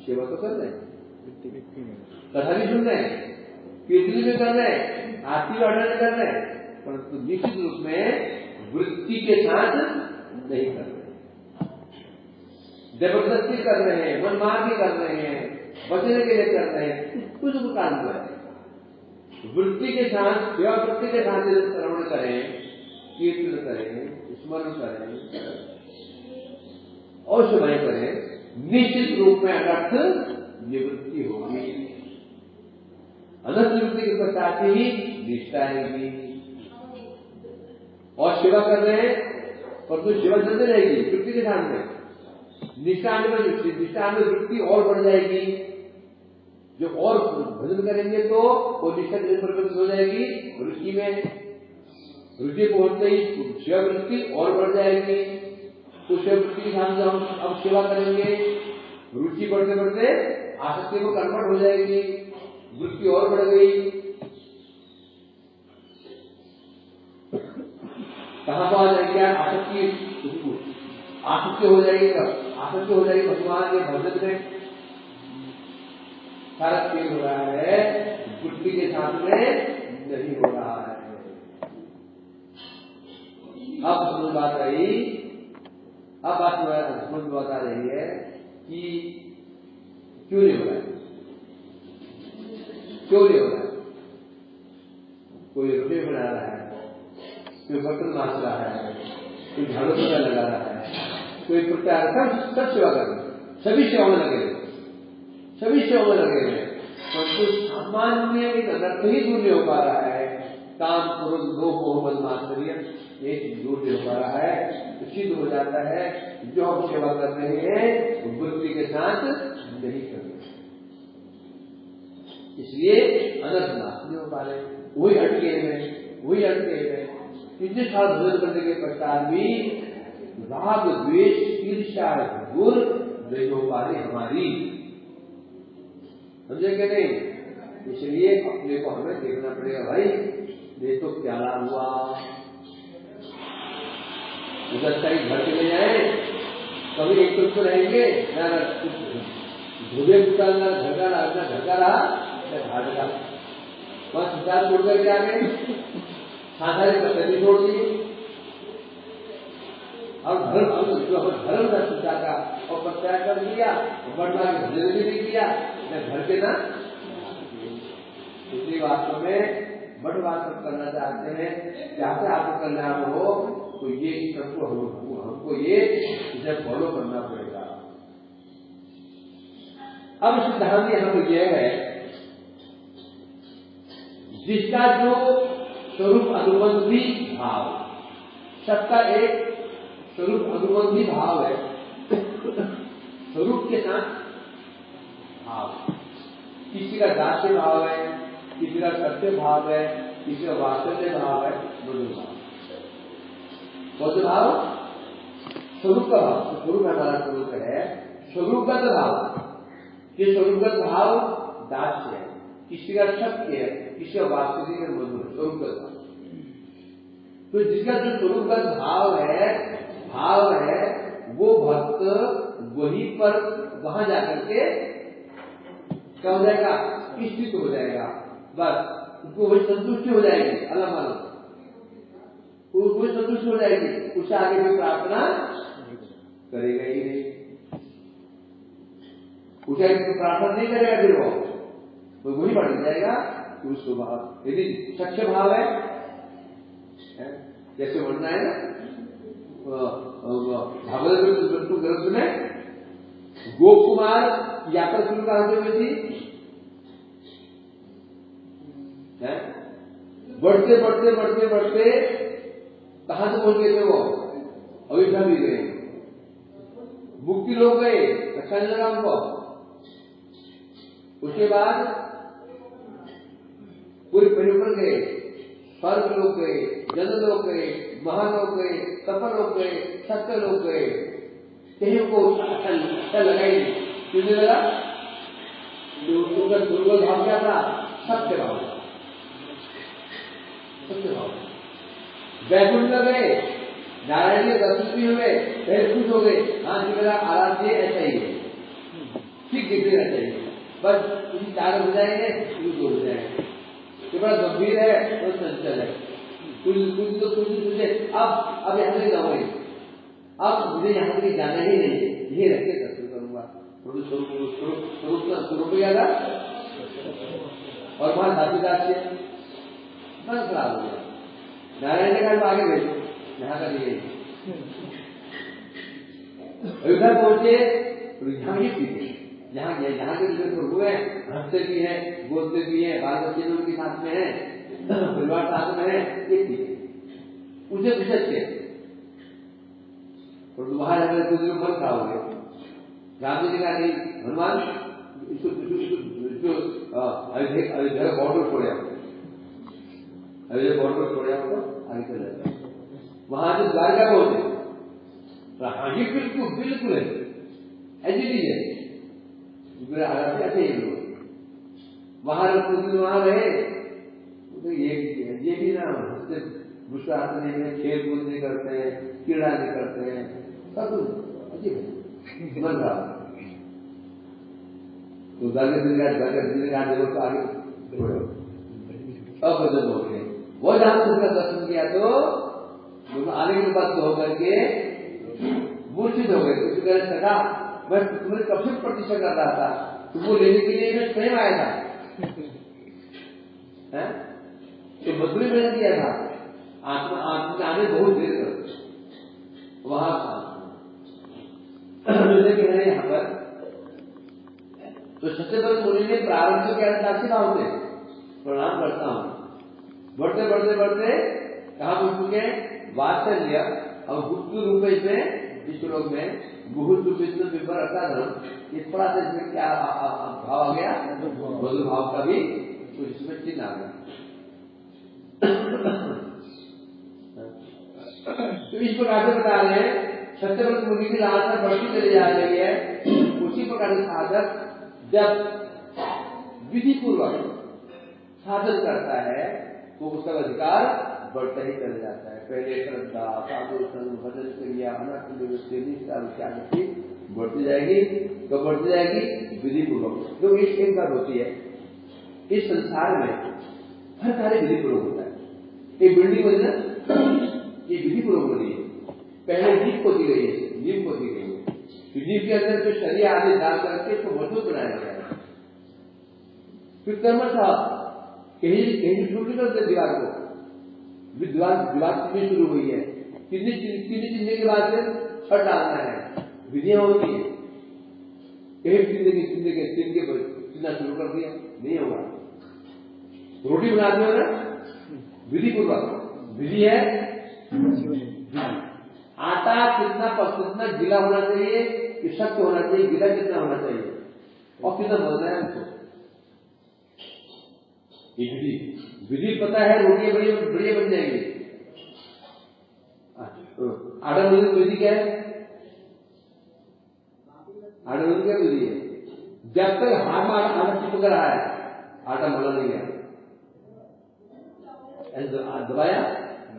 सेवा तो कर रहे हैं, कथा भी सुन रहे हैं, कीर्तन भी कर रहे हैं, आरती ऑर्डर कर रहे हैं, परंतु निश्चित रूप में वृत्ति के साथ नहीं कर रहे, जबरदस्ती कर रहे हैं, मनमार भी कर रहे हैं, बचने के लिए कर रहे हैं, कुछ काम कर रहे हैं। वृत्ति के साथ, सेवा वृत्ति के साथ श्रवण करें, कीर्तन करें, स्मरण करें और सेवाएं करें, निश्चित रूप में अनर्थ निवृत्ति होगी। अनर्थ निवृत्ति के पश्चात ही निष्ठा आएगी। और सेवा कर रहे हैं परंतु सेवा चलते रहेगी वृत्ति के सामने, निष्ठा आने में, निष्ठा में वृत्ति और बढ़ जाएगी। जो और भजन करेंगे तो वो निष्ठा परिवर्तित हो जाएगी वृत्ति में, रुचि पहुंचते ही सेवा वृत्ति और बढ़ जाएगी। तो सेवा वृत्ति के सामने हम अब सेवा करेंगे, रुचि बढ़ते बढ़ते आसक्ति को कन्वर्ट हो जाएगी, वृत्ति और बढ़ गई। कहां तो आ जाएगी आसक्ति, आसक्ति हो जाएगी, आसक्ति हो जाएगी भगवान के भजन में। सारा खेल हो रहा है वृत्ति के साथ में नहीं हो रहा है। अब समझ बात आई, अब बात समझ बात आ रही है कि क्यों नहीं हो रहा है, क्यों नहीं हो रहा है। कोई रोटी बना रहा है, कोई बर्तन मांज रहा है, कोई झाड़ू पोछा लगा रहा है, कोई प्रत्यार, सब सेवा कर रहे, सभी सेवा में लगे, सभी सेवा में लगे हुए, परंतु सामान्य एक अनर्थ ही दूर नहीं हो पा रहा है। काम क्रोध लोभ मोह मद मात्सर्य एक दूर नहीं हो पा रहा है, तो सिद्ध हो जाता है जो हम सेवा कर रहे हैं वृत्ति के साथ नहीं कर रहे, इसलिए अनर्थ नाश नहीं हो पा रहे, वही अटके में, वही अटके में। इतने साल भजन करने के पश्चात भी राग द्वेष ईर्ष्या दूर नहीं हो पा रही हमारी, समझे कि नहीं? इसलिए अपने को हमें देखना पड़ेगा, भाई ये तो क्या हुआ, उधर कहीं घर चले जाए, कभी एक तो रहेंगे ना, धुबे पुटाना घर का रहा घाट का, वहां संसार छोड़ करके आ गए, साधारण पद्धति छोड़ दी, और धर्म का संसार का और प्रत्याग कर दिया, बढ़वा के भजन भी नहीं किया, घर के ना। इसलिए वास्तव में बड़ बात करना चाहते हैं, चाहते आपको कल्याण हो तो ये सबको हमको ये इसे फॉलो करना पड़ेगा। अब सिद्धांत यहाँ पर यह है, जिसका जो स्वरूप अनुबंधी भाव, सबका एक स्वरूप अनुबंधी भाव है, स्वरूप के साथ भाव, किसी का दास्य भाव है, किसी का सत्य भाव है, किसी का वास्तव्य भाव है, मधुर भाव। कौन सा भाव? स्वरूप का भाव। तो स्वरूप हमारा स्वरूप है स्वरूपगत भाव। ये स्वरूपगत भाव दास्य है, किसी का सत्य है, किसी का वास्तविक है, मधुर स्वरूपगत भाव। तो जिसका जो स्वरूपगत भाव है वो भक्त वहीं पर वहां जाकर के क्या हो जाएगा, स्थित हो जाएगा, बस उसको वही संतुष्टि हो जाएगी, अल्लाह मालूम वही संतुष्टि हो जाएगी, उससे आगे कोई प्रार्थना करेगा ही नहीं, उसे आगे कोई प्रार्थना नहीं करेगा, फिर वो वही बढ़ जाएगा। उसको भाव यदि सच्चे भाव है जैसे वर्णना है ना भागवत ग्रंथ में, गोप कुमार यात्रा शुरू कहां से हुई थी? बढ़ते बढ़ते बढ़ते बढ़ते कहां से पहुंच गए थे वो? अयोध्या भी गए, मुक्ति लोग गए, अच्छा नहीं लगा उनको। उसके बाद पूरे परिवर गए, स्वर्ग लोग गए, जन लोग गए, महालोक गए, सफल लोग गए, सत्य लोग गए, कहीं को अच्छा लगा ही नहीं। क्यों नहीं लगा? उनका दुर्बल भाव क्या था? सत्य भाव, सत्य भाव। वैकुंठ में गए, नारायण के दर्शन भी हुए, पहले खुश हो गए, हाँ जी मेरा आराध्य ऐसा ही है, ठीक दिख देना चाहिए, बस किसी 4 हो जाएंगे, 2 हो जाएंगे, ये बड़ा गंभीर है और चंचल है, कुछ तो कुछ तुझे अब यहाँ से जाओगे, अब मुझे यहाँ से जाना ही नहीं है, यही रख के दर्शन करूंगा। स्वरूप गया था और वहां धातुदास से मन खराब हो गया। नारायण ने कहा आगे भेजो, यहाँ का नहीं। अयोध्या पहुंचे तो यहाँ ही पीते, यहाँ के लोग हुए, हंसते भी है, बोलते भी है, बाल बच्चे लोग के साथ में है, परिवार साथ में है, ये पीते उसे पूछते और तुम्हारे अंदर कुछ मन खराब हो गया। राम जी का नहीं, हनुमान इसको अयोध्या बॉर्डर छोड़े, अयोध्या बॉर्डर छोड़े आपको आगे चले जाए, वहां से द्वारका पहुंचे, हाँ जी बिल्कुल बिल्कुल है, ऐसी नहीं है, मेरे हालात ऐसे ही लोग वहां रहे, तो ये भी ना हंसते मुस्कुराते नहीं, खेल कूद नहीं करते हैं, कीड़ा नहीं करते हैं, सब अजीब है, मन रहा। तो देखो तो आगे छोड़ो, अब बदल हो गए। वो जहां उसका दर्शन किया तो आने के बाद होकर के मूर्छित हो गए, कुछ कह सका मैं तुम्हें कब से प्रतीक्षा कर रहा था, तुमको लेने के लिए मैं स्वयं आया था, तो मजबूरी मैंने किया था, आत्मा आने बहुत देर कर वहां यहाँ पर। तो सत्यव्रत मुनि ने प्रारंभ के दासी भाव से प्रणाम करता हूं, बढ़ते बढ़ते बढ़ते कहा पहुंच चुके, वात्सल्य और गुप्त रूप में इस श्लोक में गुहुत विष्णु विवर अर्थात इस थोड़ा सा इसमें क्या भाव आ गया, मधुर भाव का भी कुछ इसमें चिन्ह आ गया। तो इस प्रकार से बता रहे हैं सत्यव्रत मुनि की लालसा बढ़ती चली जा रही है, उसी प्रकार से साधक जब विधि पूर्वक साधन करता है तो उसका अधिकार बढ़ता ही चला जाता है। पहले श्रद्धा, साधु संग, भजन क्रिया, अनर्थ बढ़ती जाएगी, कब बढ़ती जाएगी? विधि पूर्वक। जो एक बात होती है इस संसार में, हर कार्य विधि पूर्वक होता है। एक बिल्डिंग बनी ना, ये विधि पूर्वक बनी है, पहले नींव को दी गई है, नींव को दी गई है, नींव के अंदर जो शरीर आदि डाल करके इसको मजबूत बनाया गया है। फिर कर्म था कहीं शुरू नहीं करते दीवार को, दीवार कितनी शुरू हुई है, कितनी चिन्ह के बाद से छत डालना है, विधियां होती है, कहीं चिन्ह के चिन्ह शुरू कर दिया, नहीं होगा। रोटी बनाते हो ना विधि पूर्वक, विधि है आटा कितना गीला होना चाहिए कि सख्त होना चाहिए, गीला कितना होना चाहिए और कितना बनना है उसको, विधि पता है। रोटियां बढ़िया बन जाएंगी। आटा मलने की विधि क्या है? आटा मलने क्या विधि है? जब तक हाथ में आटा चिपक रहा है आटा मला नहीं गया, ऐसे दबाया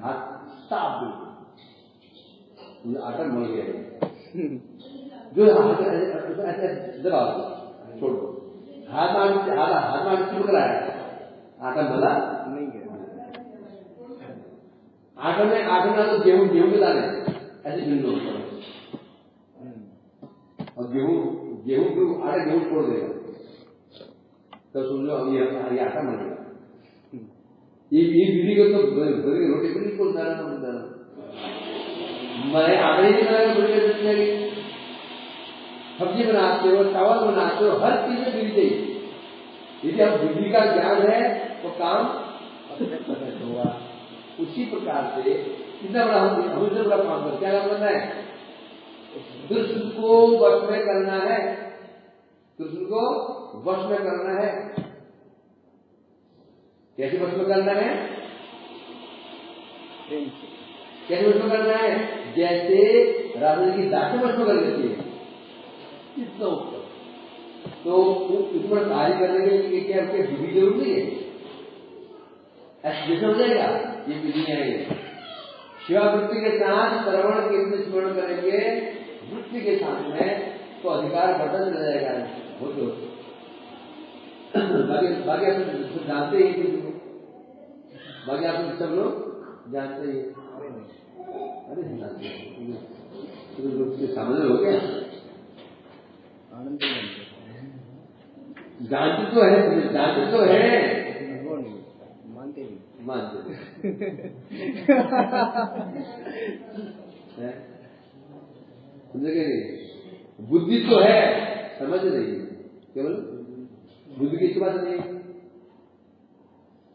हाथ साफ बिल्कुल आटा मल गया। जो हाथ दबाओ छोड़ दो, हाथ में चिपक रहा है, आटा मला नहीं गया। आटा में तो गेहूं के दाने ऐसे भिन्न होता है, और गेहूं छोड़ देगा तो समझो ये आटा मलेगा। ये विधि को तो रोटी बिल्कुल नरम मैं आगे नहीं बनाएगा बुरी कैसे चलेगी। सब्जी बनाते हो, चावल बनाते हो, हर चीज में बुद्धि चाहिए। यदि अब बुद्धि का ज्ञान है तो काम होगा। उसी प्रकार से कितना बड़ा हमसे बड़ा काम कर, क्या करना है? दुष्ट को वश में करना है, दुष्ट को वश में करना है। कैसे वश में करना है? कैसे वश में करना है? जैसे रावण की दांतें वश में कर लेती है, इतना ऊपर। तो उस पर कार्य करने के लिए क्या उसके बुद्धि जरूरी है? ऐसा हो जाएगा ये विधि है। शिवावृत्ति के साथ श्रवण कीर्तन स्मरण करेंगे, वृत्ति के साथ में तो अधिकार बढ़ता चला जाएगा। हो तो बाकी आप सब जानते ही, बाकी आप सब लोग जानते ही। अरे जानते हैं सामने हो गया, जानते तो है, जानते तो है, मानते समझे। बुद्धि तो है, समझ नहीं, केवल बुद्धि की बात नहीं।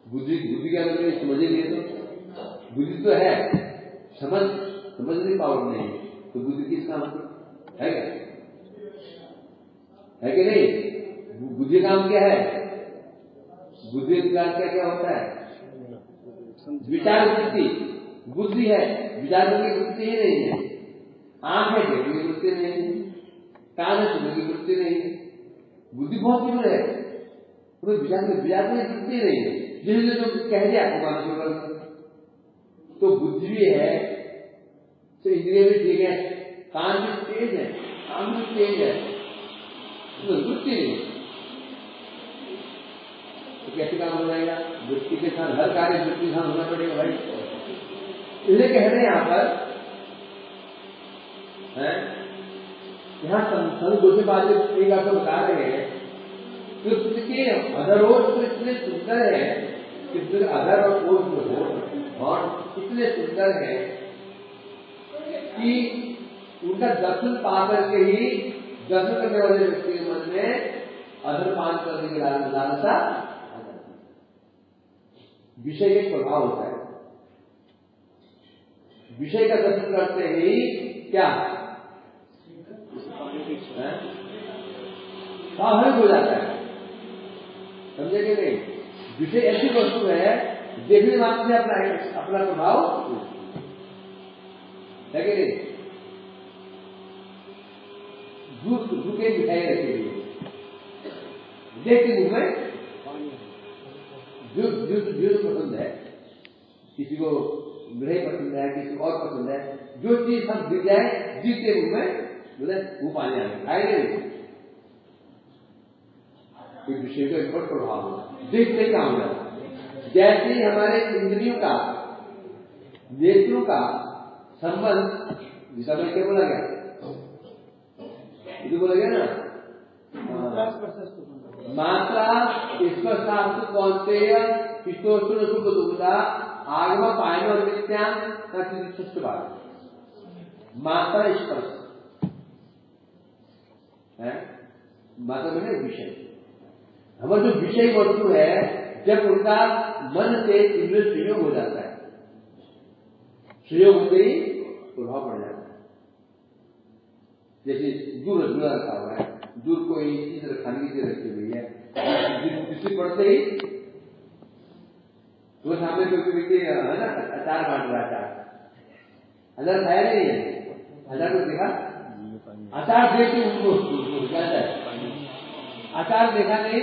बुद्धि क्या करते हैं? समझेंगे तो बुद्धि तो है, समझने पावर नहीं, तो बुद्धि किसका मतलब है? क्या है कि नहीं? बुद्धि काम क्या है? बुद्धि का क्या होता है? विचार वृत्ति। बुद्धि है, विचार करने की वृत्ति ही नहीं है। आंख है, देखने की वृत्ति नहीं है, कान है, सुनने की वृत्ति नहीं है। बुद्धि बहुत दूर है, विचार की वृत्ति नहीं है। जिन्होंने जो कह दिया आपको मानना शुरू कर। तो बुद्धि भी है, तो इंद्रिय भी ठीक है, कान भी तेज है, आंख भी तेज है, तो वृत्ति नहीं। तो कैसे काम हो जाएगा? वृत्ति के साथ हर कार्य वृत्ति के साथ होना पड़ेगा भाई। इसलिए कह रहे हैं यहाँ पर है, यहाँ संत बात एक आपको बता रहे हैं कि उसके अधरोष तो इतने सुंदर है, कि अधर और ओठ और इतने सुंदर है कि उनका दर्शन पा करके ही दर्शन करने वाले व्यक्ति के मन में अधर पान करने की लालसा, विषय एक प्रभाव होता है। विषय का दर्शन करते ही क्या स्वाभाविक हो जाता है, समझे कि नहीं? विषय ऐसी वस्तु है, देखने मात्र से अपना प्रभाव है कि नहीं? झूठे मिठाई रखी हुई देख के मुंह में जो पसंद है, किसी को मिठाई पसंद है, किसी को और पसंद है, जो चीज हम दिख जाए जीत के मुंह में वो पानी आए खाएंगे नहीं। कोई विषय का एक बड़ा प्रभाव होगा, देखते ही काम होगा। जैसे ही हमारे इंद्रियों का, नेत्रों का संबंध, जिसका मैं क्या बोला गया, बोला गया ना, मात्रा स्पर्शास्तु कौन्तेय शिष्टोष्ण सुख दुखदा आगम पायन और नित्यान बात। मात्रा स्पर्श है, मात्रा मैंने विषय, हमारा जो विषय वस्तु है, जब उनका मन से इंद्रिय संयोग हो जाता है, संयोग होते ही प्रभाव पड़ जाता है। जैसे दूर रखा हुआ है, दूर कोई चीज खाने की चीज रखी हुई है, किसी पड़ते ही वो सामने कोई व्यक्ति है ना, अचार बांट रहा था, अचार खाया नहीं है, अचार को देखा, अचार देख के उनको जाता है, अचार देखा नहीं,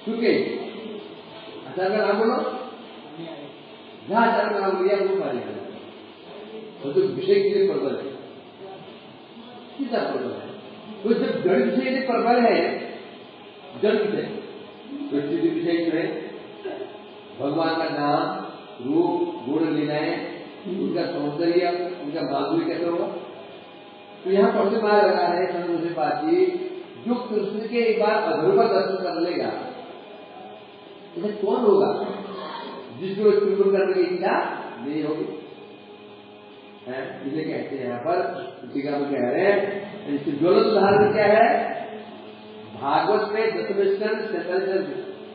क्योंकि अचार का नाम बोलो, जहां अचार का नाम लिया वो खा लिया। तो जो विषय के लिए प्रबल है, कितना प्रबल है, तो जब जड़ विषय प्रबल है, जड़ विषय तो स्थिति विषय जो है, भगवान का नाम, रूप, गुण, लीलाएं, उनका सौंदर्य, उनका माधुर्य कैसे होगा? तो यहाँ पर मार लगा रहे संत बाजी, जो कृष्ण के एक बार अधर का दर्शन कर लेगा, इसे कौन होगा जिसको चुंबन करने की इच्छा नहीं होगी? इसे कहते हैं यहाँ पर टीका में कह रहे हैं। इससे ज्वलंत उदाहरण क्या है? भागवत में 10वें स्कंद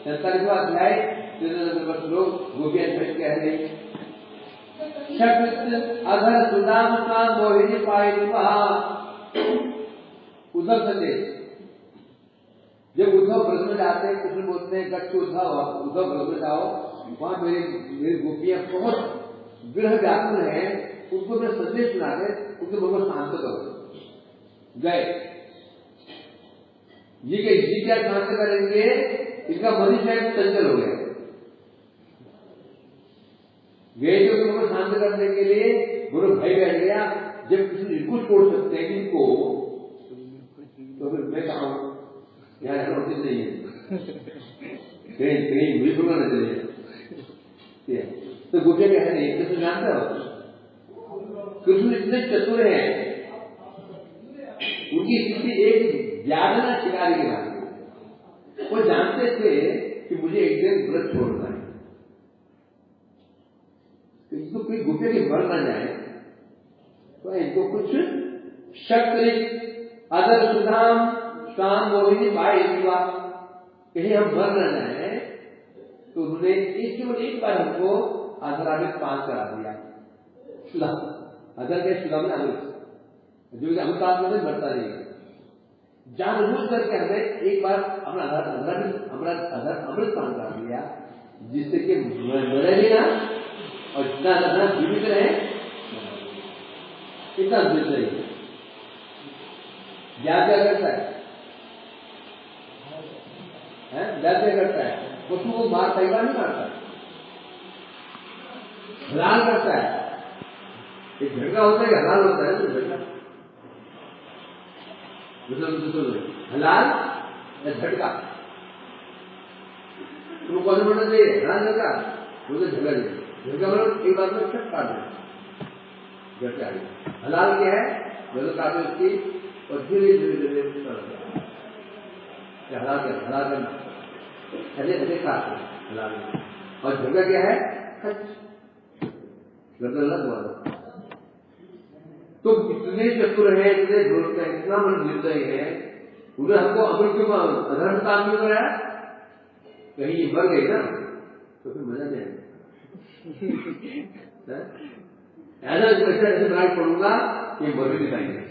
47वां अध्याय 13 श्लोक गोपियां कह रही अधर सुदाम का मोहिनी पाई उद्धव संदेश। जब उद्धव ब्रज में जाते हैं, कृष्ण बोलते हैं गच्छ उद्धव ब्रज में जाओ, वहां मेरी गोपियां बहुत दृढ़ व्याकुल है, उनको मैं संदेश सुना दे, उनके मन को शांत करो। गए जी क्या शांत करेंगे? इनका मन ही शायद चंचल हो गया। गए तो उनको शांत करने के लिए गुरु भय बैठ गया। जब किसी इनको छोड़ सकते हैं इनको, तो फिर मैं कहा यार रहना उचित नहीं है, कहीं भी सुनना चाहिए। तो गोपियां कह रहे हैं कृष्ण जानते हो, कृष्ण इतने चतुर हैं, उनकी किसी एक यादना शिकारी के बारे वो जानते थे कि मुझे एक दिन व्रत छोड़ना है, तो इसको कोई गोपिया के मर न जाए, तो इनको कुछ शक्ति अदर सुधाम काम मोहिनी भाई युवा कहीं हम मर न जाए, तो उन्होंने एक बार हमको आधारावित पान करा दिया। सुधा अदर के सुधा में अमृत, जो अमृतात्मा में मरता नहीं, जानबूझ करके हमें एक बार अपना अदर अमृत पान करा दिया, जिससे कि मरे भी ना और जितना ज्यादा जीवित रहे इतना जीवित रहे। क्या करता है? क्या करता है? पशु को मार कई बार नहीं मारता, हलाल करता है। एक झटका होता है, हलाल होता है, तो झटका मतलब हलाल या झटका तो कौन बनना चाहिए? हलाल झटका, वो तो झटका मतलब एक बार में छट काट दे, झटका। हलाल क्या है? जरूर काटे उसकी और धीरे धीरे हलाल करना ऐसे काट हलाल। और झटका क्या है? गर्दन। तो इतने चतुर है, इतने दोस्त है, इतना मन निर्दय है, उन्हें हमको अमृत क्यों अधर्म काम क्यों कराया? कहीं मर गई ना तो फिर मजा नहीं आएगा। ऐसे ब्राइट पढ़ूंगा ये मर भी दिखाएंगे।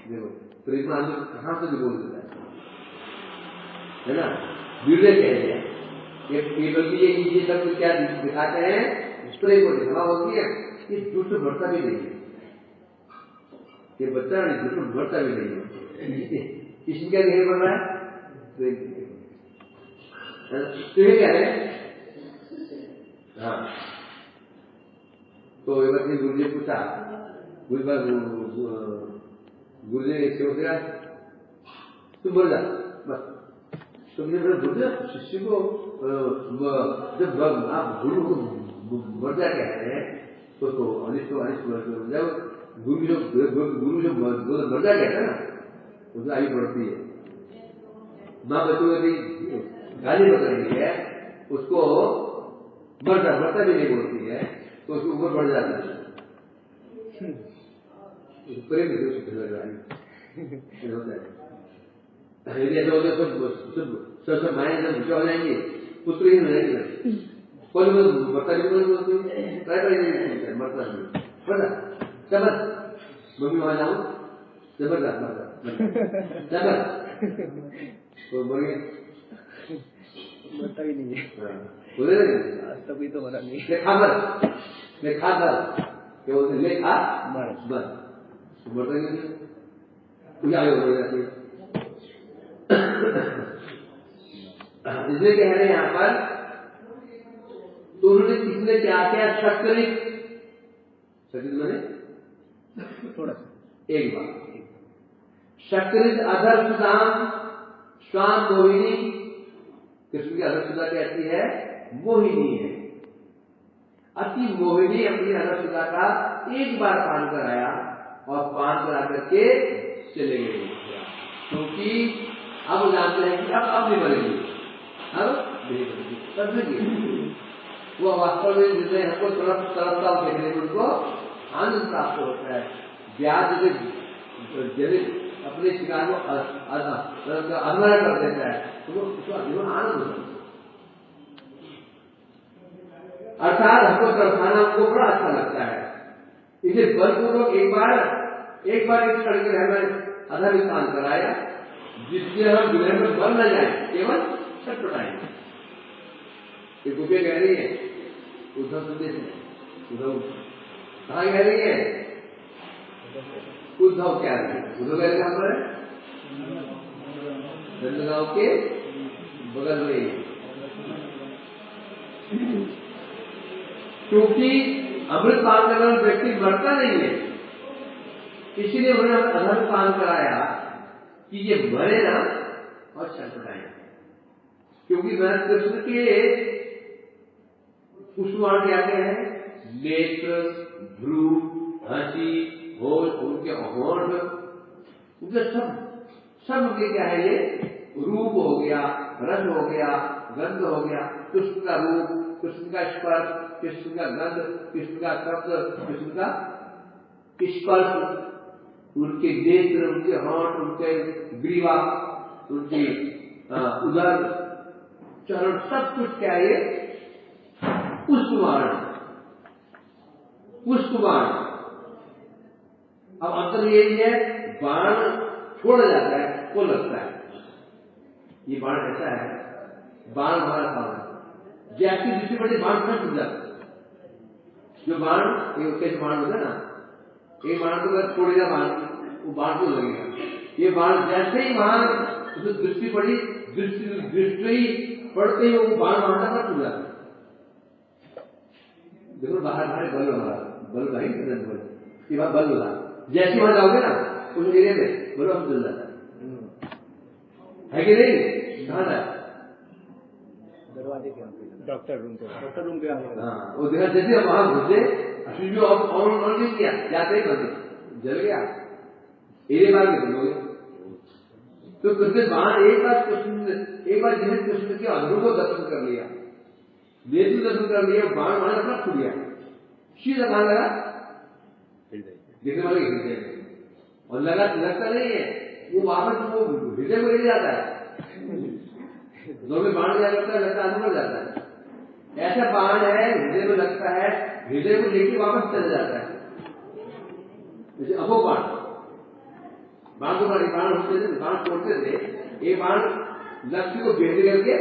देखो तो इतना आदमी कहां से भी बोल देता है ना? वीडियो कह दिया ये बल्कि ये सब क्या दिखाते हैं, स्प्रे को दिखा होती है, ये झूठ बढ़ता भी नहीं है, ये बच्चा झूठ बढ़ता भी नहीं है। किसी क्या नहीं बढ़ रहा है? तो ये क्या है? हाँ, तो एक बार गुरु जी ने पूछा, गुरु जी ने हो गया तुम बोल जा बस। तुमने बोला शिष्य को जब आप गुरु को मर्जा कहते हैं तो अनिष्ट जब गुरु जो मर्जा कहते हैं ना, उसमें आयु बढ़ती है। माँ बच्चों की गाली बता रही है, उसको मर्दा भी नहीं बोलती है, तो उसके ऊपर बढ़ जाता है। प्रेम होता है। यदि ऐसा होता है सब माया जब विषय हो जाएंगे, पुत्र ही हो जाएंगे। कौन मरता भी बोलती है, ट्राई मरता नहीं बता जबरदस्त मम्मी वहां जाऊं जबरदस्त मरता जबरदस्त तो मर गया, मरता भी नहीं है। तभी तो मरा नहीं। लेखा क्या बोलते लेखा बस मरता नहीं, पूजा हो जाती है। इसलिए कह रहे हैं यहां पर, तो उन्होंने किसने क्या किया? शक्रित मैंने थोड़ा एक बार शक्रित अधर सुदाम स्वाम मोहिनी। कृष्ण की अधर सुधा कहती है मोहिनी है, अति मोहिनी अपनी अधर सुधा का एक बार पान कराया और पान करा करके चले गए, क्योंकि अब जानते हैं कि अब नहीं मरेगी, अब नहीं मरेगी। वो वास्तव में हमको तरफ देखने को उनको आनंद प्राप्त होता है। व्याध जैसे अपने शिकार को अधमरा कर देता है तो वो उसका जीवन आनंद होता है। अर्थात हमको तड़पाना हमको बड़ा अच्छा लगता है, इसे बलपूर्वक एक बार इस करके हमें आधा भी काम कराया जिससे हम दुनिया में मर न जाए, केवल छटपटाएंगे। ये गोपियां कह रही है उद्धव प्रदेश में, उद्धव कहाँ कह रही है? उद्धव क्या है? उद्धव कह कहां पर है? नंदगांव के बगल में। क्योंकि अमृत पान करने वाला व्यक्ति मरता नहीं है, इसीलिए उन्होंने अधर पान कराया कि ये मरे ना और छटपटाए। क्योंकि मैं कृष्ण के पुष्पवाण क्या हैं? नेत्र, भ्रू, हंसी, होश, उनके होंठ, उनके सब उनके क्या है? ये रूप हो गया, रस हो गया, गंध हो गया, कृष्ण का रूप, कृष्ण का स्पर्श, कृष्ण का गंध, कृष्ण का शब्द, कृष्ण का स्पर्श, उनके नेत्र, उनके होंठ, उनके ग्रीवा, उनकी उदर, चरण, सब कुछ क्या है? पुष्पवाण। अब अंतर यही है, बाण छोड़ा जाता है वो लगता है। ये बाण ऐसा है, बाण हमारा बाण जैसी दूसरी बड़ी बाण फट जाता है। जो बाण ये कैसे बाण होता है ना, एक बाण को अगर छोड़ेगा बाण, वो बाण को लगेगा। ये बाण जैसे ही बाण दृष्टि पड़ी, दृष्टि पड़ते ही वो बाण वहां तक फट जाता है। देखो बाहर बल हो रहा, बल भाई बल, बल हो रहा, जैसे वहां जाओगे ना उस एरिया में बोलो हम चल जाता है कि नहीं? कहाँ है? दरवाजे के डॉक्टर रूम के हाँ, वो देखा जैसे वहां घुसे ऑन नहीं किया, जाते ही बंद जल गया, एरिया बार के लोग। तो कृष्ण बाण एक बार जिन्हें कृष्ण के अनुभव को दर्शन कर लिया, नेतृत्व दर्शन कर लिया, बाण वहां अपना छूट गया, सीधा कहां लगा? देखने वाले हृदय में, और लगता नहीं है, वो वापस वो हृदय को ले जाता है। दोनों बाण लगता है, अंदर जाता है। ऐसा बाण है हृदय में लगता है, हृदय को लेके वापस चला जाता है। जैसे अबो बाण तो बड़ी बाण होते थे, बाण छोड़ते थे, एक बाण लक्ष्य को भेद करके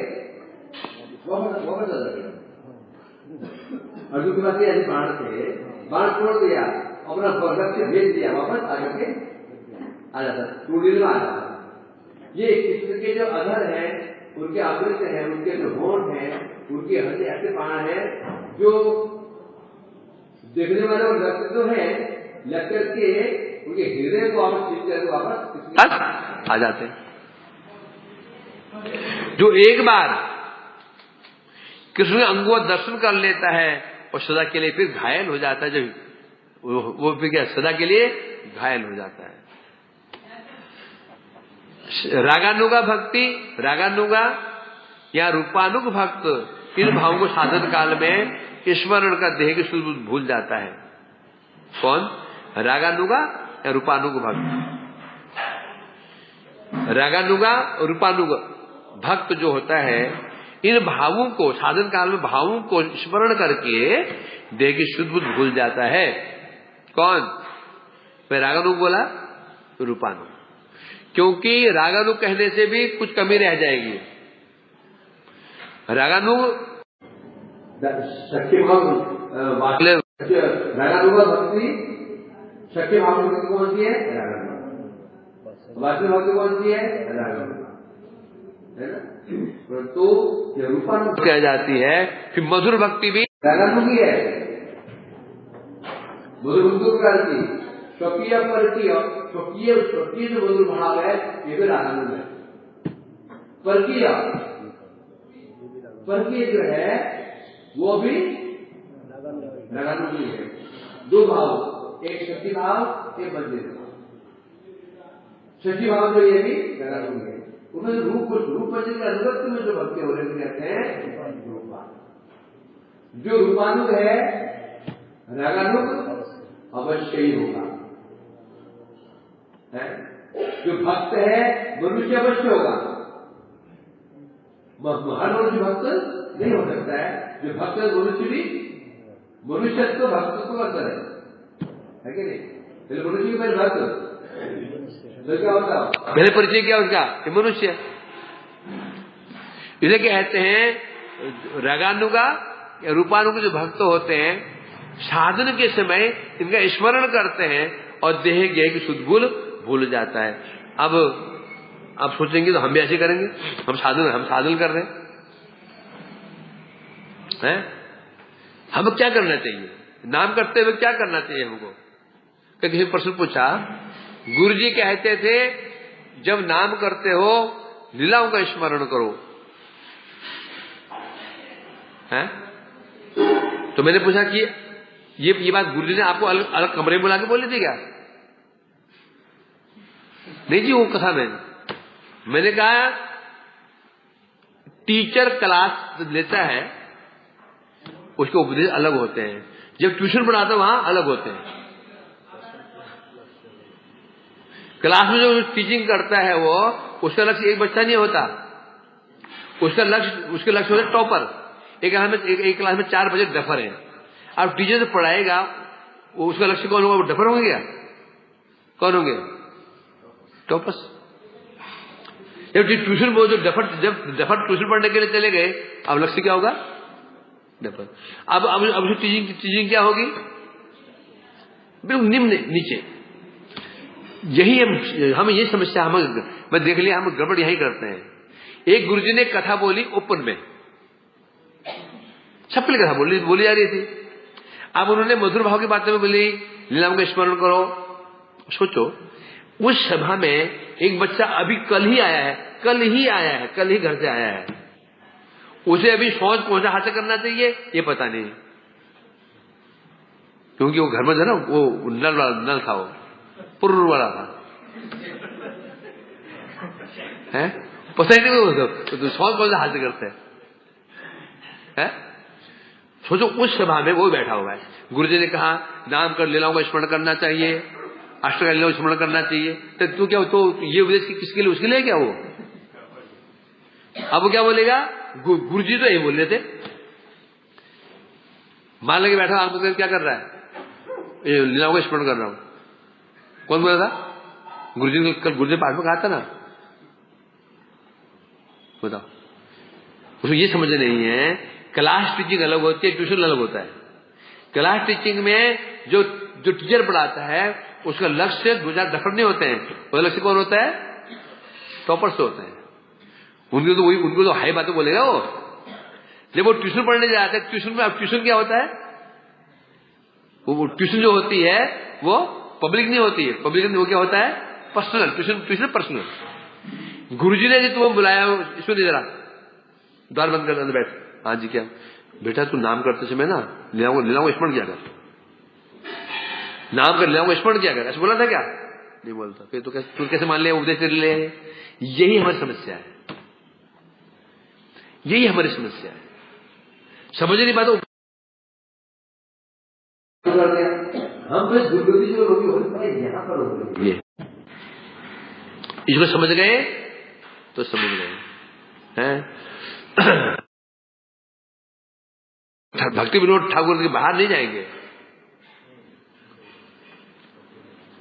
वापस आ जाएगा। अर्जुन के पास ऐसे बाण थे, बाण छोड़ दिया, अपना लक्ष्य भेज दिया, वापस आगे के आ जाता, टूटी में आ जाता। ये कृष्ण के जो अधर है, उनके अमृत है, उनके जो होंठ है, उनके हंसी ऐसे बाण है जो देखने वाले और लक्ष्य तो है, लग करके उनके हृदय को वापस आ जाते। जो एक बार कृष्ण अंगों दर्शन कर लेता है और सदा के लिए फिर घायल हो जाता है, जब वो फिर क्या सदा के लिए घायल हो जाता है। रागानुगा भक्ति, रागानुगा या रूपानुग भक्त इन भावों को साधन काल में स्मरण का देह की शुद्ध भूल जाता है। कौन? रागानुगा या रूपानुग भक्त। रागानुगा और रूपानुग भक्त जो होता है, इन भावों को साधन काल में भावों को स्मरण करके देह की शुद्ध बुद्ध भूल जाता है। कौन? मैं रागानुग बोला, रूपानुग, क्योंकि रागानुग कहने से भी कुछ कमी रह जाएगी। रागानुग शक्ति भाव, रागानुगा भक्ति शक्ति भाव की भक्ति कौन सी है? रागानुगा। वास्तविक भक्ति कौन सी है? रागानुगा, है ना? परंतु ये रूपानुग कह जाती है। फिर मधुर भक्ति भी रागानुगी है। मधुर भक्ति की स्वकीय परकीय, स्वकीय जो मधुर भाव है ये भी रागानुग है। परकीय जो है वो भी रागानुगी है। दो भाव, एक शक्ति भाव, एक बंधे भाव। शक्ति भाव जो ये भी रागानुगी है, उनमें रूप बंधन के अनुगत्य में जो भक्ति हो रहे कहते हैं रूपानुग। जो रूपानुग है, रागानुग अवश्य ही होगा। है? जो भक्त है मनुष्य अवश्य होगा। हर मनुष्य भक्त नहीं हो सकता है। जो भक्त है मनुष्य भी, मनुष्यत्व भक्तत्व का अंतर है कि नहीं? पहले मनुष्य के पहले भक्त, तो क्या होता है? पहले परिचय क्या उसका? ये मनुष्य। इसे कहते हैं रागानुगा या रूपानुग जो भक्त होते हैं, साधन के समय इनका स्मरण करते हैं और देह ज्ञेय की शुद्ध भूल जाता है। अब सोचेंगे तो हम भी ऐसे करेंगे, हम साधन कर रहे हैं। हम क्या करना चाहिए? नाम करते हुए क्या करना चाहिए हमको? किसी प्रश्न पूछा, गुरुजी कहते थे जब नाम करते हो लीलाओं का स्मरण करो। हैं? तो मैंने पूछा कि ये बात गुरुजी ने आपको अलग कमरे में बुला के बोली थी क्या? नहीं जी, वो कथा मैंने कहा टीचर क्लास लेता है उसके उपदेश अलग होते हैं, जब ट्यूशन पढ़ाता है वहां अलग होते हैं। क्लास में जो टीचिंग करता है वो, उसका लक्ष्य एक बच्चा नहीं होता, उसके लक्ष्य होता है टॉपर। एक क्लास में 4 बजे डफर है। अब टीचर जो पढ़ाएगा वो उसका लक्ष्य कौन होगा? डफर होंगे क्या? कौन होंगे? टॉपर्स। जब ट्यूशन वो जो डफर ट्यूशन पढ़ने के लिए चले गए, अब लक्ष्य क्या होगा? डफर। अब टीचिंग क्या होगी? बिल्कुल निम्न नीचे। यही हम ये समस्या मैं देख लिया, हम गड़बड़ यही करते हैं। एक गुरुजी ने कथा बोली ओपन में, सबके लिए कथा बोली जा रही थी। अब उन्होंने मधुर भाव की बातें में बोली, लीलाओं का स्मरण करो। सोचो उस सभा में एक बच्चा अभी कल ही आया है, कल ही घर से आया है, उसे अभी फौज पहुंचा हासिल करना चाहिए ये पता नहीं, क्योंकि वो घर में था ना, वो नल था, वो पुर्र वाला था, है पता ही नहीं तो फौज कौन सा हासिल करते हैं। सोचो उस सभा में वो बैठा हुआ है, गुरुजी ने कहा नाम कर लीलाओं का स्मरण करना चाहिए, अष्टका लीलाओं का स्मरण करना चाहिए, तो क्या तो ये उपदेश किसके लिए? उसके लिए क्या वो? अब वो क्या बोलेगा? गुरुजी तो यही बोल रहे थे। मान लगे बैठा आम क्या कर रहा है? लीलाओं का स्मरण कर रहा हूं। कौन बोला था? गुरुजी ने कल गुरुजी पाठ में कहा था ना। बताओ, उसको ये समझ नहीं है क्लास टीचिंग अलग होती है, ट्यूशन अलग होता है। क्लास टीचिंग में जो टीचर पढ़ाता है उसका लक्ष्य 2000 डफर नहीं होते हैं, उसका लक्ष्य कौन होता है? टॉपर्स होते हैं। उनको तो हाई बातें बोलेगा वो। जब वो ट्यूशन पढ़ने जाते हैं, ट्यूशन में अब ट्यूशन क्या होता है? वो ट्यूशन जो होती है वो पब्लिक नहीं होती है, पब्लिक में वो क्या होता है? Personal tuition personal. गुरुजी ने तुम्हें बुलाया, इसमें जरा द्वार बंद कर, अंदर बैठ। हाँ जी, क्या बेटा तू नाम करते समय ना लीलाओं स्मरण किया कर, नाम कर लीलाओं स्मरण किया कर, ऐसा बोला था क्या? नहीं बोलता। फिर तो कैसे मान लिया उपदेश ले? यही हमारी समस्या है, यही हमारी समस्या है। समझ नहीं पाते हम फिर दुर्गति जो रोगी होते हैं यहां पर होते हैं। ये इसको समझ गए तो समझ गए हैं। भक्ति विनोद ठाकुर के बाहर नहीं जाएंगे,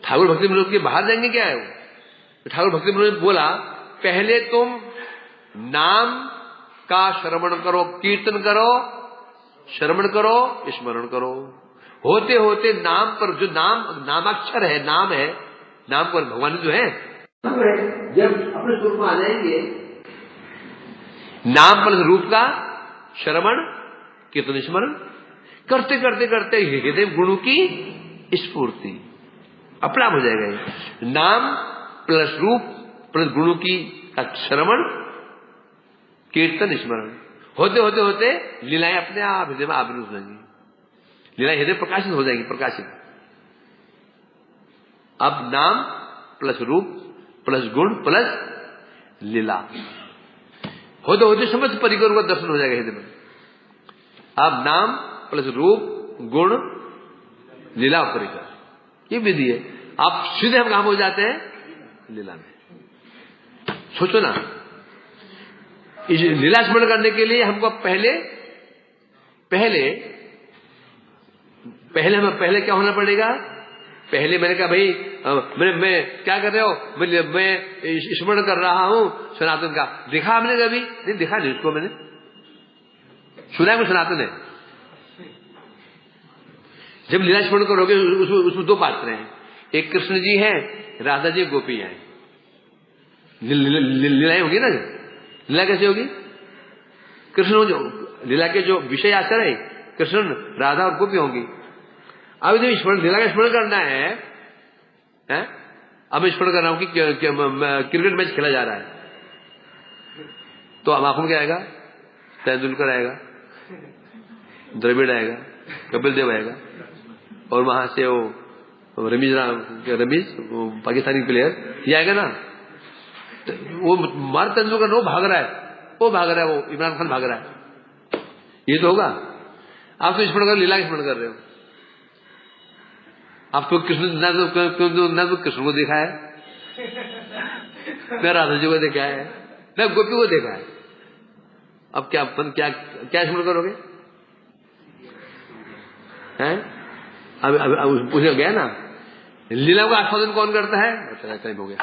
ठाकुर भक्ति विनोद के बाहर जाएंगे क्या है वो? ठाकुर भक्ति विनोद ने बोला पहले तुम नाम का श्रवण करो, कीर्तन करो, श्रवण करो, स्मरण करो। होते होते नाम पर जो नामाक्षर है, नाम है, नाम पर भगवान जो है, जब अपने स्वरूप में आ जाएंगे, नाम पर रूप का श्रवण कीर्तन स्मरण करते करते करते हृदय गुणों की स्फूर्ति अपना हो जाएगा। नाम प्लस रूप प्लस गुणों की श्रवण कीर्तन स्मरण होते होते होते लीलाएं अपने आप हृदय में आविर्भूत हो जाएंगी, लीलाएं हृदय प्रकाशित हो जाएंगी, प्रकाशित। अब नाम प्लस रूप प्लस गुण प्लस लीला होते होते समस्त परिकर का दर्शन हो जाएगा हृदय में। अब नाम प्लस रूप गुण लीला परिकर ये विधि है। आप सीधे हम कहां पहुंच जाते हैं? लीला में। सोचो ना, इस लीला स्मरण करने के लिए हमको पहले क्या होना पड़ेगा? पहले मैंने कहा भाई मैं क्या कर रहे हो? मैं स्मरण कर रहा हूं सनातन का। दिखा हमने कभी? नहीं दिखा, नहीं उसको मैंने सुना है, वो सनातन है। जब लीला स्मरण करोगे उसमें दो पात्र हैं, एक कृष्ण जी हैं, राधा जी गोपी हैं। लीलाएं होगी ना, लीला कैसे होगी? कृष्ण जो लीला के जो विषय आचर है कृष्ण राधा और गोपी होंगी। अब जब स्मरण लीला का स्मरण करना है, अब मैं स्मरण कर रहा हूं कि क्रिकेट मैच खेला जा रहा है, तो हम आंखों में क्या आएगा? तेंदुलकर आएगा, द्रविड़ आएगा, कपिल देव आएगा, और वहां से वो रमीज वो पाकिस्तानी प्लेयर ये आएगा ना। वो मार तेंदुलकर वो भाग रहा है, वो इमरान खान भाग रहा है, ये तो होगा। आप तो स्मरण कर लीला स्मरण कर रहे हो। आप तो कृष्ण न तो कृष्ण को देखा है, न राधा जी को देखा है, न गोपी को देखा है। अब क्या स्मरण करोगे? हैं? अब पूछा गया ना, लीला का आस्वादन कौन करता है? अच्छा टाइम हो गया।